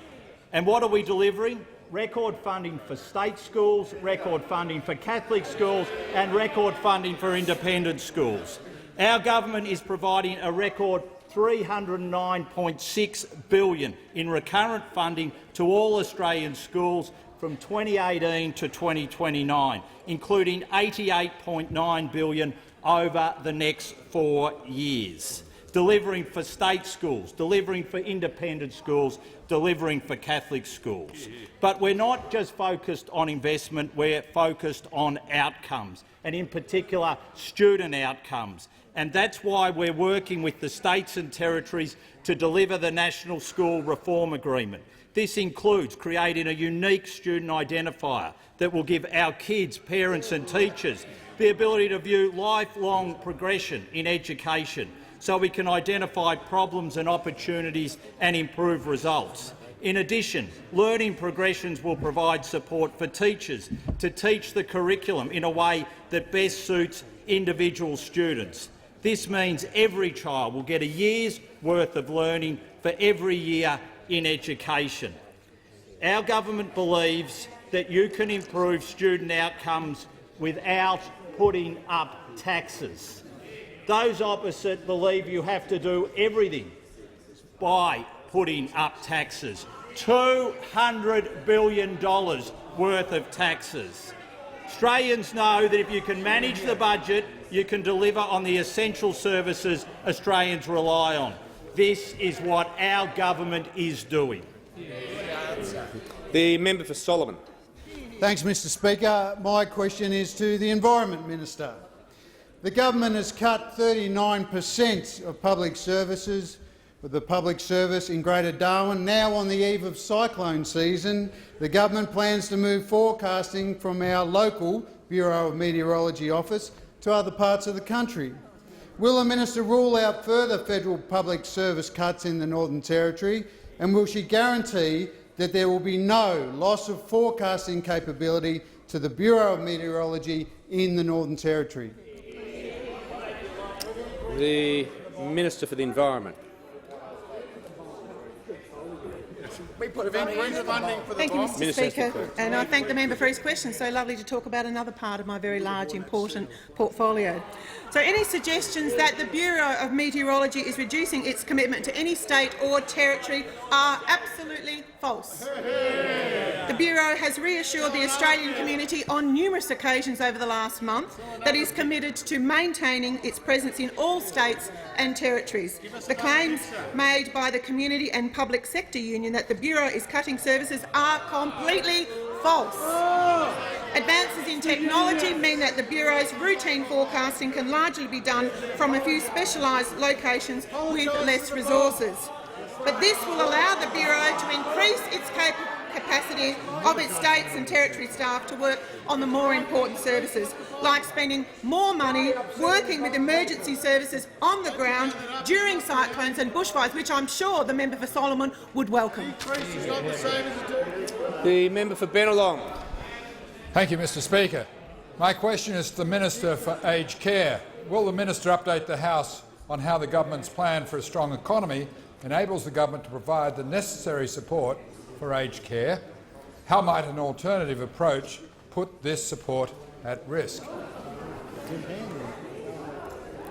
And what are we delivering? Record funding for state schools, record funding for Catholic schools and record funding for independent schools. Our government is providing a record $309.6 billion in recurrent funding to all Australian schools from 2018 to 2029, including $88.9 billion over the next 4 years, delivering for state schools, delivering for independent schools, delivering for Catholic schools. But we're not just focused on investment, we're focused on outcomes, and in particular student outcomes. And that's why we're working with the states and territories to deliver the National School Reform Agreement. This includes creating a unique student identifier that will give our kids, parents and teachers the ability to view lifelong progression in education so we can identify problems and opportunities and improve results. In addition, learning progressions will provide support for teachers to teach the curriculum in a way that best suits individual students. This means every child will get a year's worth of learning for every year in education. Our government believes that you can improve student outcomes without putting up taxes. Those opposite believe you have to do everything by putting up taxes. $200 billion worth of taxes. Australians know that if you can manage the budget, you can deliver on the essential services Australians rely on. This is what our government is doing. The member for Solomon. Thanks, Mr Speaker. My question is to the Environment Minister. The government has cut 39% of public services, with the public service in Greater Darwin. Now on the eve of cyclone season, the government plans to move forecasting from our local Bureau of Meteorology office to other parts of the country. Will the minister rule out further federal public service cuts in the Northern Territory, and will she guarantee that there will be no loss of forecasting capability to the Bureau of Meteorology in the Northern Territory? The Minister for the Environment. Thank you, Mr Speaker, and I thank the member for his question. So lovely to talk about another part of my very large, important portfolio. So any suggestions that the Bureau of Meteorology is reducing its commitment to any state or territory are absolutely false. The Bureau has reassured the Australian community on numerous occasions over the last month that it is committed to maintaining its presence in all states and territories. The claims made by the Community and Public Sector Union that the Bureau is cutting services are completely false. Advances in technology mean that the Bureau's routine forecasting can largely be done from a few specialised locations with less resources. But this will allow the Bureau to increase its capacity of its states and territory staff to work on the more important services, like spending more money working with emergency services on the ground during cyclones and bushfires, which I'm sure the member for Solomon would welcome. The member for Bennelong. Thank you, Mr Speaker. My question is to the Minister for Aged Care. Will the minister update the House on how the government's plan for a strong economy enables the government to provide the necessary support for aged care? How might an alternative approach put this support at risk?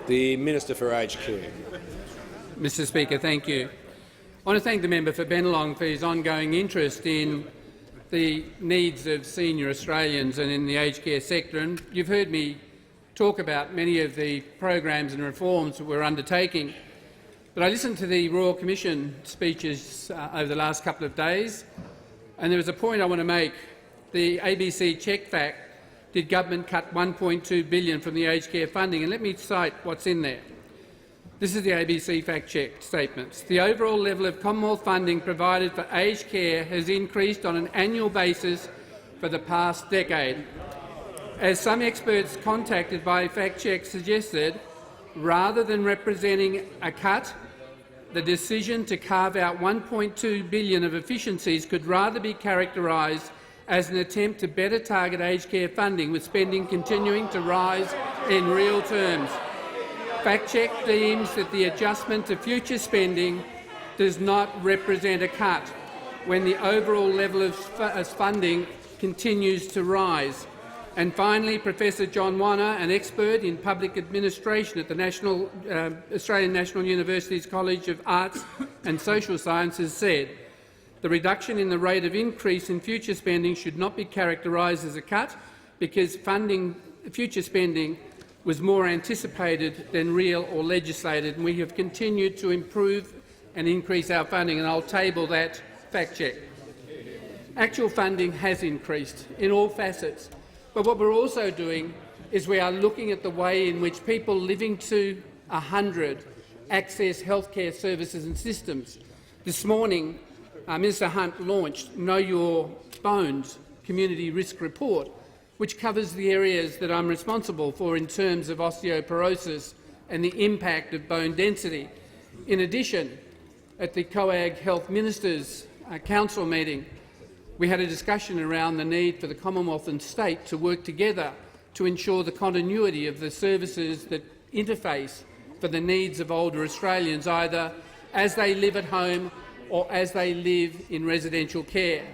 The Minister for Aged Care. Mr Speaker, thank you. I want to thank the member for Bennelong for his ongoing interest in the needs of senior Australians and in the aged care sector. And you've heard me talk about many of the programs and reforms that we're undertaking. But I listened to the Royal Commission speeches over the last couple of days, and there was a point I want to make. The ABC check fact: did government cut $1.2 billion from the aged care funding? And let me cite what's in there. This is the ABC fact-check statements. The overall level of Commonwealth funding provided for aged care has increased on an annual basis for the past decade. As some experts contacted by fact-check suggested, rather than representing a cut, the decision to carve out $1.2 billion of efficiencies could rather be characterised as an attempt to better target aged care funding, with spending continuing to rise in real terms. Fact-check deems that the adjustment to future spending does not represent a cut when the overall level of funding continues to rise. And finally, Professor John Wanner, an expert in public administration at the Australian National University's College of Arts and Social Sciences, said the reduction in the rate of increase in future spending should not be characterised as a cut, because future spending was more anticipated than real or legislated, and we have continued to improve and increase our funding, and I'll table that fact check. Actual funding has increased in all facets, but what we're also doing is we are looking at the way in which people living to 100 access healthcare services and systems. This morning, Minister Hunt launched Know Your Bones Community Risk Report, which covers the areas that I'm responsible for in terms of osteoporosis and the impact of bone density. In addition, at the COAG Health Ministers' Council meeting, we had a discussion around the need for the Commonwealth and state to work together to ensure the continuity of the services that interface for the needs of older Australians, either as they live at home or as they live in residential care.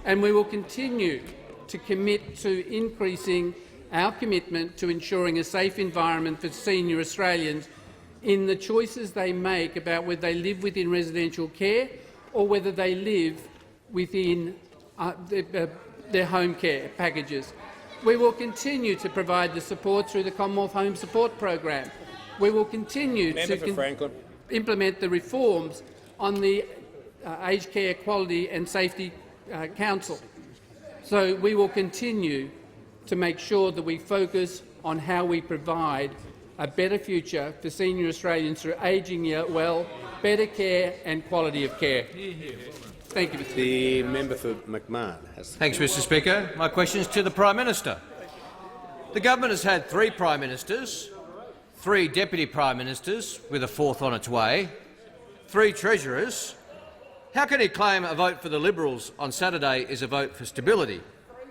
And we will continue to commit to increasing our commitment to ensuring a safe environment for senior Australians in the choices they make about whether they live within residential care or whether they live within their home care packages. We will continue to provide the support through the Commonwealth Home Support Program. We will continue to implement the reforms on the Aged Care Quality and Safety Council. So we will continue to make sure that we focus on how we provide a better future for senior Australians through ageing well, better care and quality of care. Thank you, Mr. The member for McMahon has. Thanks, Mr. Speaker. My question is to the Prime Minister. The government has had 3 Prime Ministers, 3 Deputy Prime Ministers, with a 4th on its way, 3 Treasurers. How can he claim a vote for the Liberals on Saturday is a vote for stability,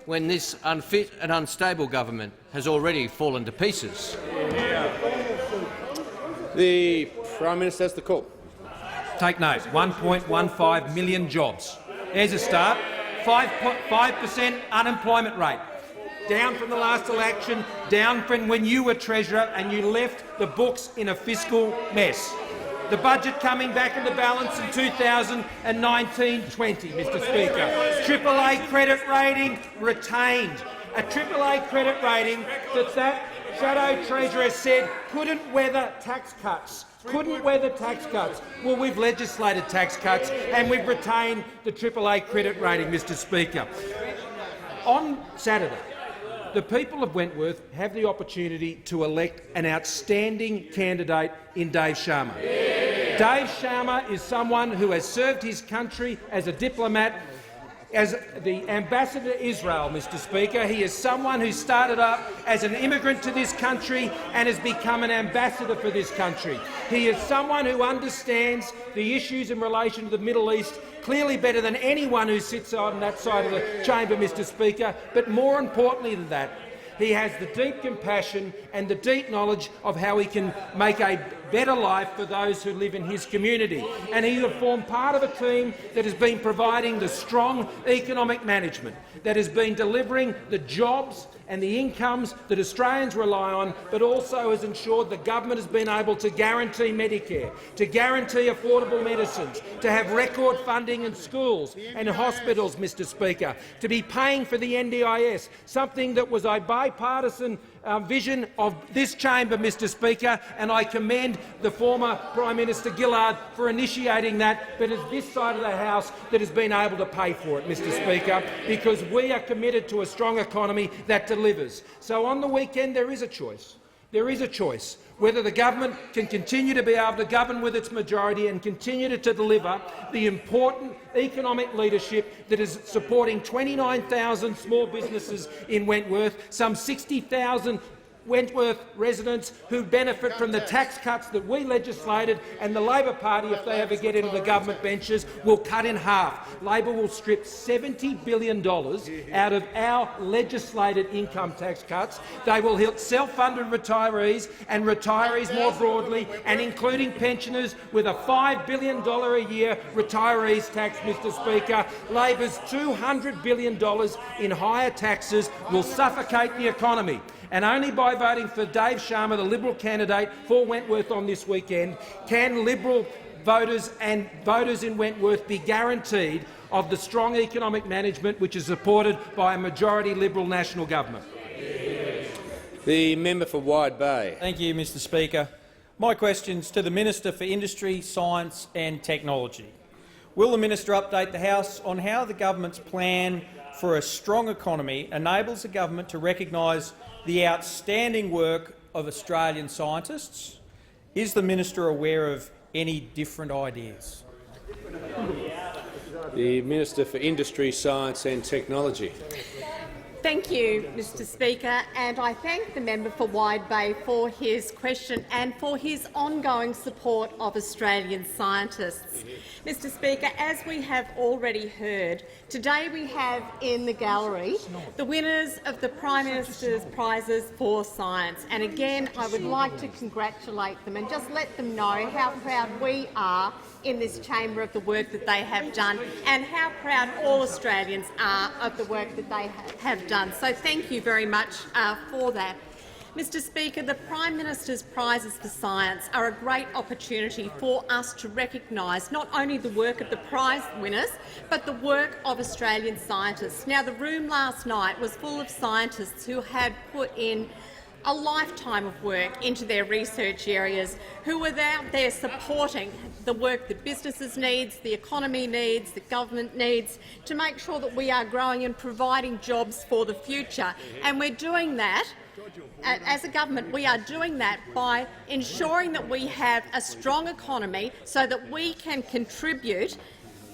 when this unfit and unstable government has already fallen to pieces? The Prime Minister has the call. Take note, 1.15 million jobs. There's a start. 5% unemployment rate. Down from the last election, down from when you were Treasurer and you left the books in a fiscal mess. The budget coming back into balance in 2019-20, Mr. Speaker. AAA credit rating retained. A AAA credit rating that Shadow Treasurer said couldn't weather tax cuts. Well, we've legislated tax cuts and we've retained the AAA credit rating, Mr. Speaker. On Saturday, the people of Wentworth have the opportunity to elect an outstanding candidate in Dave Sharma. Dave Sharma is someone who has served his country as a diplomat, as the ambassador to Israel, Mr. Speaker. He is someone who started up as an immigrant to this country and has become an ambassador for this country. He is someone who understands the issues in relation to the Middle East clearly better than anyone who sits on that side of the chamber, Mr. Speaker. But more importantly than that, he has the deep compassion and the deep knowledge of how he can make a better life for those who live in his community. And he will form part of a team that has been providing the strong economic management, that has been delivering the jobs and the incomes that Australians rely on, but also has ensured the government has been able to guarantee Medicare, to guarantee affordable medicines, to have record funding in schools and hospitals, Mr Speaker, to be paying for the NDIS, something that was a bipartisan vision of this chamber, Mr Speaker, and I commend the former Prime Minister Gillard for initiating that, but it's this side of the House that has been able to pay for it, Mr Speaker, because we are committed to a strong economy that delivers. So on the weekend there is a choice. There is a choice whether the government can continue to be able to govern with its majority and continue to deliver the important economic leadership that is supporting 29,000 small businesses in Wentworth, some 60,000 Wentworth residents who benefit from the tax cuts that we legislated, and the Labor Party, if they ever get into the government benches, will cut in half. Labor will strip $70 billion out of our legislated income tax cuts. They will hit self-funded retirees and retirees more broadly, and including pensioners, with a $5 billion a year retirees tax, Mr Speaker. Labor's $200 billion in higher taxes will suffocate the economy. And only by voting for Dave Sharma, the Liberal candidate for Wentworth on this weekend, can Liberal voters and voters in Wentworth be guaranteed of the strong economic management which is supported by a majority Liberal national government. The member for Wide Bay. Thank you, Mr Speaker. My question is to the Minister for Industry, Science and Technology. Will the minister update the House on how the government's plan for a strong economy enables the government to recognise the outstanding work of Australian scientists? Is the minister aware of any different ideas? The Minister for Industry, Science and Technology. Thank you, Mr Speaker, and I thank the member for Wide Bay for his question and for his ongoing support of Australian scientists. Mr Speaker, as we have already heard, today we have in the gallery the winners of the Prime Minister's Prizes for Science. And again, I would like to congratulate them and just let them know how proud we are in this chamber of the work that they have done, and how proud all Australians are of the work that they have done. So thank you very much for that. Mr Speaker, the Prime Minister's Prizes for Science are a great opportunity for us to recognise not only the work of the prize winners, but the work of Australian scientists. Now, the room last night was full of scientists who had put in a lifetime of work into their research areas, who were out there supporting the work that businesses needs, the economy needs, the government needs, to make sure that we are growing and providing jobs for the future. And we're doing that. As a government, we are doing that by ensuring that we have a strong economy so that we can contribute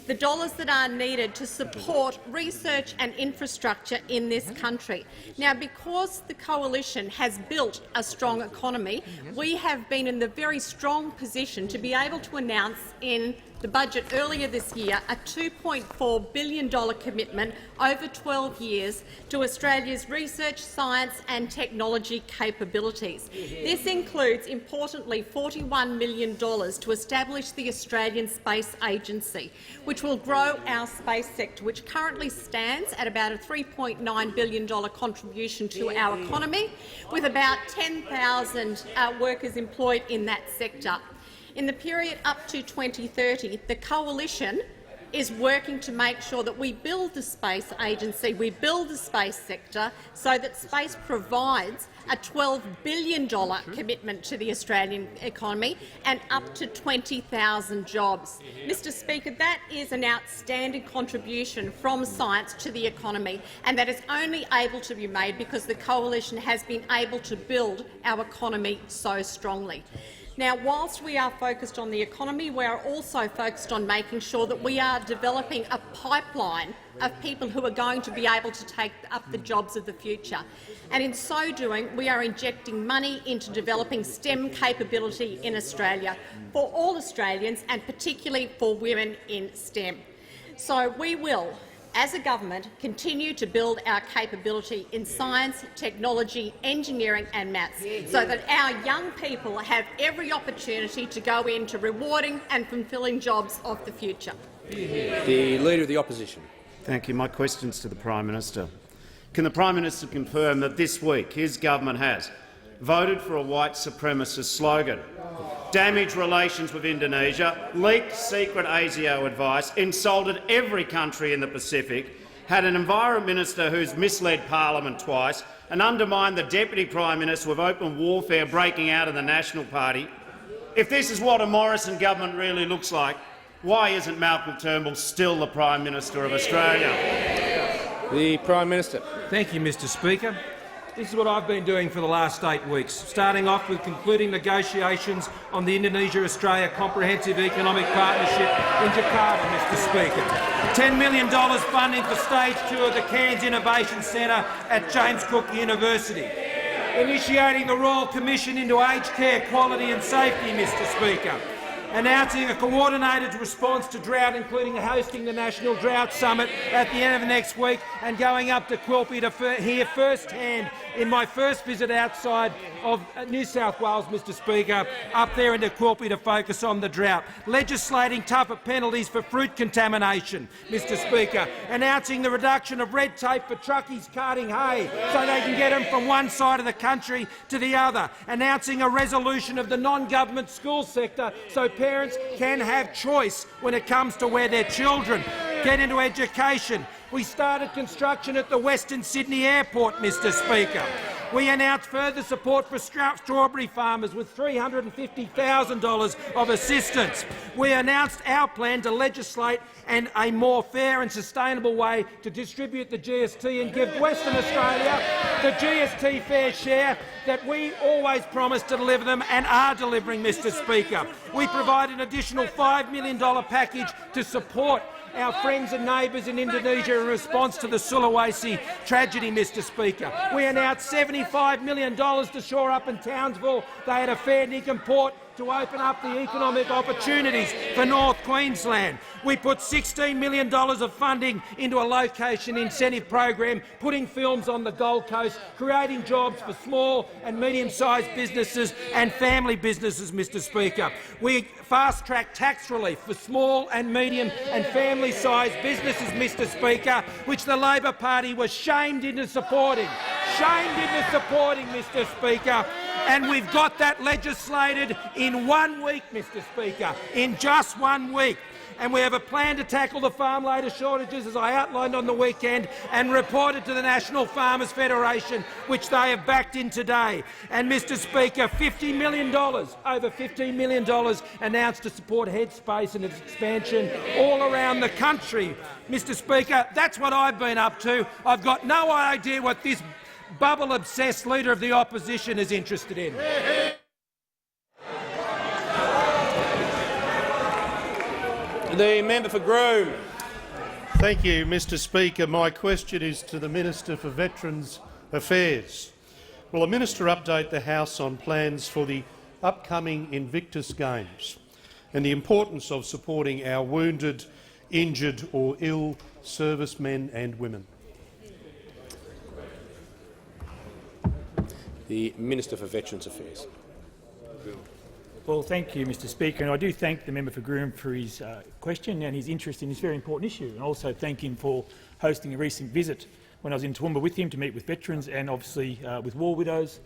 the dollars that are needed to support research and infrastructure in this country. Now, because the coalition has built a strong economy, we have been in the very strong position to be able to announce in the budget earlier this year a $2.4 billion commitment over 12 years to Australia's research, science and technology capabilities. This includes, importantly, $41 million to establish the Australian Space Agency, which will grow our space sector, which currently stands at about a $3.9 billion contribution to our economy, with about 10,000 workers employed in that sector. In the period up to 2030, the coalition is working to make sure that we build the space agency, we build the space sector, so that space provides a $12 billion commitment to the Australian economy and up to 20,000 jobs. Mr Speaker, that is an outstanding contribution from science to the economy, and that is only able to be made because the coalition has been able to build our economy so strongly. Now, whilst we are focused on the economy, we are also focused on making sure that we are developing a pipeline of people who are going to be able to take up the jobs of the future. And in so doing, we are injecting money into developing STEM capability in Australia for all Australians, and particularly for women in STEM. So we will as a government, continue to build our capability in science, technology, engineering and maths, so that our young people have every opportunity to go into rewarding and fulfilling jobs of the future? The Leader of the Opposition. Thank you. My question is to the Prime Minister. Can the Prime Minister confirm that this week his government has voted for a white supremacist slogan, damaged relations with Indonesia, leaked secret ASIO advice, insulted every country in the Pacific, had an Environment Minister who's misled Parliament twice, and undermined the Deputy Prime Minister with open warfare breaking out in the National Party? If this is what a Morrison government really looks like, why isn't Malcolm Turnbull still the Prime Minister of Australia? The Prime Minister. Thank you, Mr Speaker. This is what I've been doing for the last 8 weeks, starting off with concluding negotiations on the Indonesia-Australia Comprehensive Economic Partnership in Jakarta, Mr Speaker. $10 million funding for Stage 2 of the Cairns Innovation Centre at James Cook University. Initiating the Royal Commission into aged care quality and safety, Mr Speaker. Announcing a coordinated response to drought, including hosting the National Drought Summit at the end of next week, and going up to Quilpie to hear firsthand, in my first visit outside of New South Wales, Mr Speaker, up there into Quilpie to focus on the drought. Legislating tougher penalties for fruit contamination, Mr Speaker. Announcing the reduction of red tape for truckies carting hay so they can get them from one side of the country to the other. Announcing a resolution of the non-government school sector so parents can have choice when it comes to where their children get into education. We started construction at the Western Sydney Airport, Mr Speaker. We announced further support for strawberry farmers with $350,000 of assistance. We announced our plan to legislate and a more fair and sustainable way to distribute the GST and give Western Australia the GST fair share that we always promised to deliver them and are delivering, Mr Speaker. We provide an additional $5 million package to support our friends and neighbours in Indonesia in response to the Sulawesi tragedy, Mr Speaker. We announced $75 million to shore up in Townsville. They had a fair income port to open up the economic opportunities for North Queensland. We put $16 million of funding into a location incentive program, putting films on the Gold Coast, creating jobs for small and medium-sized businesses and family businesses, Mr Speaker. We fast-track tax relief for small and medium and family-sized businesses, Mr Speaker, which the Labor Party was shamed into supporting. Mr Speaker. And we've got that legislated in 1 week, Mr Speaker, in just 1 week. And we have a plan to tackle the farm labour shortages, as I outlined on the weekend, and reported to the National Farmers Federation, which they have backed in today. And, Mr Speaker, $50 million, over $15 million announced to support Headspace and its expansion all around the country. Mr Speaker, that's what I've been up to. I've got no idea what this bubble-obsessed Leader of the Opposition is interested in. The member for Groom. Thank you, Mr Speaker. My question is to the Minister for Veterans Affairs. Will the Minister update the House on plans for the upcoming Invictus Games and the importance of supporting our wounded, injured or ill servicemen and women? The Minister for Veterans Affairs. Well, thank you, Mr Speaker, and I do thank the member for Groom for his question and his interest in this very important issue, and also thank him for hosting a recent visit when I was in Toowoomba with him to meet with veterans and obviously with war widows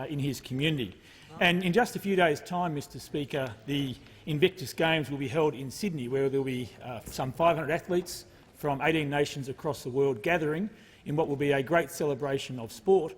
in his community. And in just a few days' time, Mr Speaker, the Invictus Games will be held in Sydney, where there will be some 500 athletes from 18 nations across the world gathering in what will be a great celebration of sport,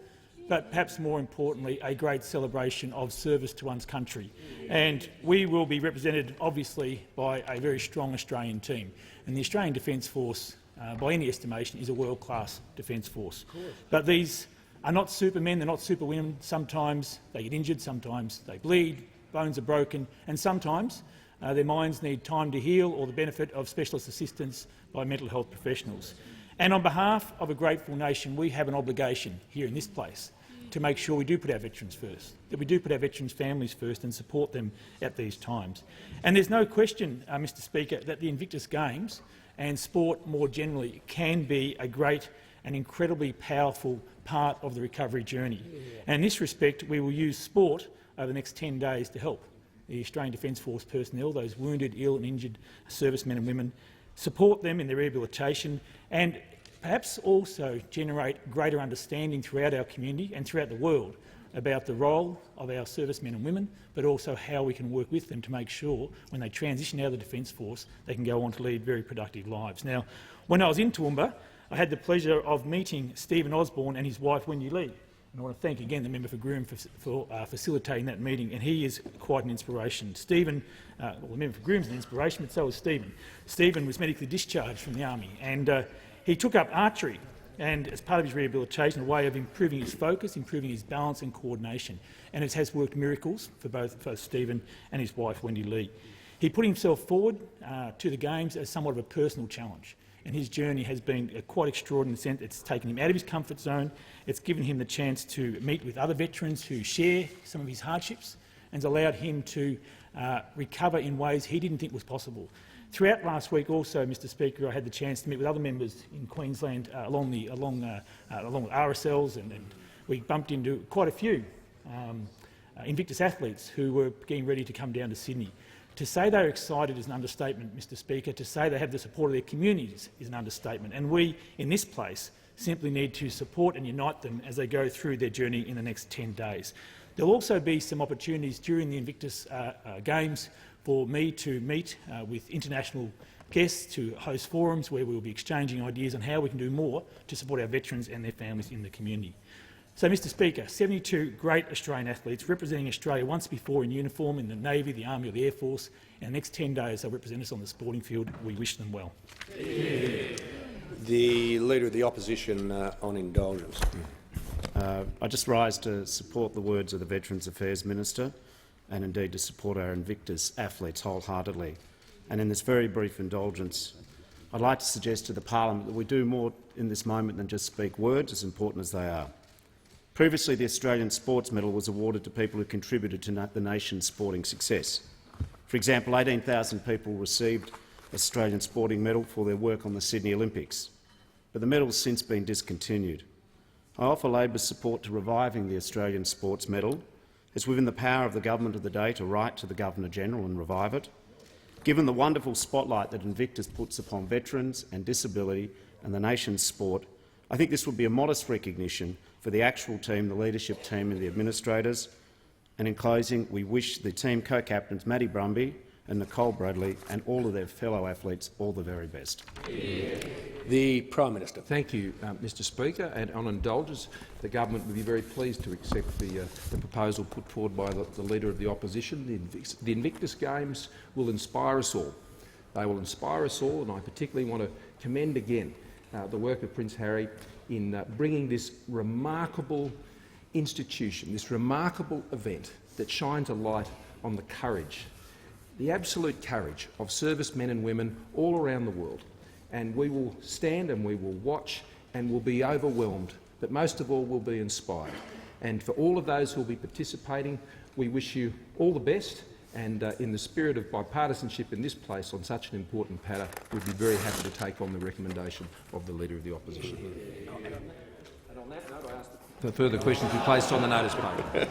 but perhaps more importantly, a great celebration of service to one's country. And we will be represented, obviously, by a very strong Australian team. And the Australian Defence Force, by any estimation, is a world-class defence force. But these are not supermen, they're not superwomen. Sometimes they get injured, sometimes they bleed, bones are broken, and sometimes their minds need time to heal or the benefit of specialist assistance by mental health professionals. And on behalf of a grateful nation, we have an obligation here in this place to make sure we do put our veterans first, that we do put our veterans' families first and support them at these times. And there's no question, Mr Speaker, that the Invictus Games and sport more generally can be a great and incredibly powerful part of the recovery journey. And in this respect, we will use sport over the next 10 days to help the Australian Defence Force personnel, those wounded, ill and injured servicemen and women, support them in their rehabilitation and perhaps also generate greater understanding throughout our community and throughout the world about the role of our servicemen and women, but also how we can work with them to make sure when they transition out of the Defence Force they can go on to lead very productive lives. Now, when I was in Toowoomba, I had the pleasure of meeting Stephen Osborne and his wife Wendy Lee. And I want to thank again the member for Groom for facilitating that meeting, and he is quite an inspiration. Stephen, well, the member for Groom is an inspiration, but so was Stephen. Stephen was medically discharged from the Army, and he took up archery, and as part of his rehabilitation, a way of improving his focus, improving his balance and coordination. And it has worked miracles for both Stephen and his wife Wendy Lee. He put himself forward to the Games as somewhat of a personal challenge. And his journey has been quite extraordinary in the sense it's taken him out of his comfort zone, it's given him the chance to meet with other veterans who share some of his hardships, and has allowed him to recover in ways he didn't think was possible. Throughout last week also, Mr Speaker, I had the chance to meet with other members in Queensland along with RSLs, and we bumped into quite a few Invictus athletes who were getting ready to come down to Sydney. To say they're excited is an understatement, Mr Speaker. To say they have the support of their communities is an understatement. And we, in this place, simply need to support and unite them as they go through their journey in the next 10 days. There will also be some opportunities during the Invictus Games for me to meet with international guests, to host forums where we will be exchanging ideas on how we can do more to support our veterans and their families in the community. So, Mr Speaker, 72 great Australian athletes representing Australia once before in uniform in the Navy, the Army or the Air Force, and the next 10 days they'll represent us on the sporting field. We wish them well. The Leader of the Opposition on indulgence. I just rise to support the words of the Veterans Affairs Minister and indeed to support our Invictus athletes wholeheartedly. And in this very brief indulgence, I'd like to suggest to the Parliament that we do more in this moment than just speak words, as important as they are. Previously, the Australian Sports Medal was awarded to people who contributed to the nation's sporting success. For example, 18,000 people received Australian Sporting Medal for their work on the Sydney Olympics, but the medal has since been discontinued. I offer Labor's support to reviving the Australian Sports Medal. It's within the power of the government of the day to write to the Governor-General and revive it. Given the wonderful spotlight that Invictus puts upon veterans and disability and the nation's sport, I think this would be a modest recognition for the actual team, the leadership team and the administrators. And in closing, we wish the team co-captains Matty Brumby and Nicole Bradley and all of their fellow athletes all the very best. The Prime Minister. Thank you, Mr Speaker. And on indulgence, the government would be very pleased to accept the proposal put forward by the Leader of the Opposition. The Invictus Games will inspire us all. They will inspire us all, and I particularly want to commend again the work of Prince Harry in bringing this remarkable institution, this remarkable event that shines a light on the courage, the absolute courage of servicemen and women all around the world. And we will stand and we will watch and will be overwhelmed, but most of all we'll be inspired. And for all of those who will be participating, we wish you all the best. And in the spirit of bipartisanship in this place on such an important matter, we'd be very happy to take on the recommendation of the Leader of the Opposition. And on that note, I ask that further questions be placed on the notice paper.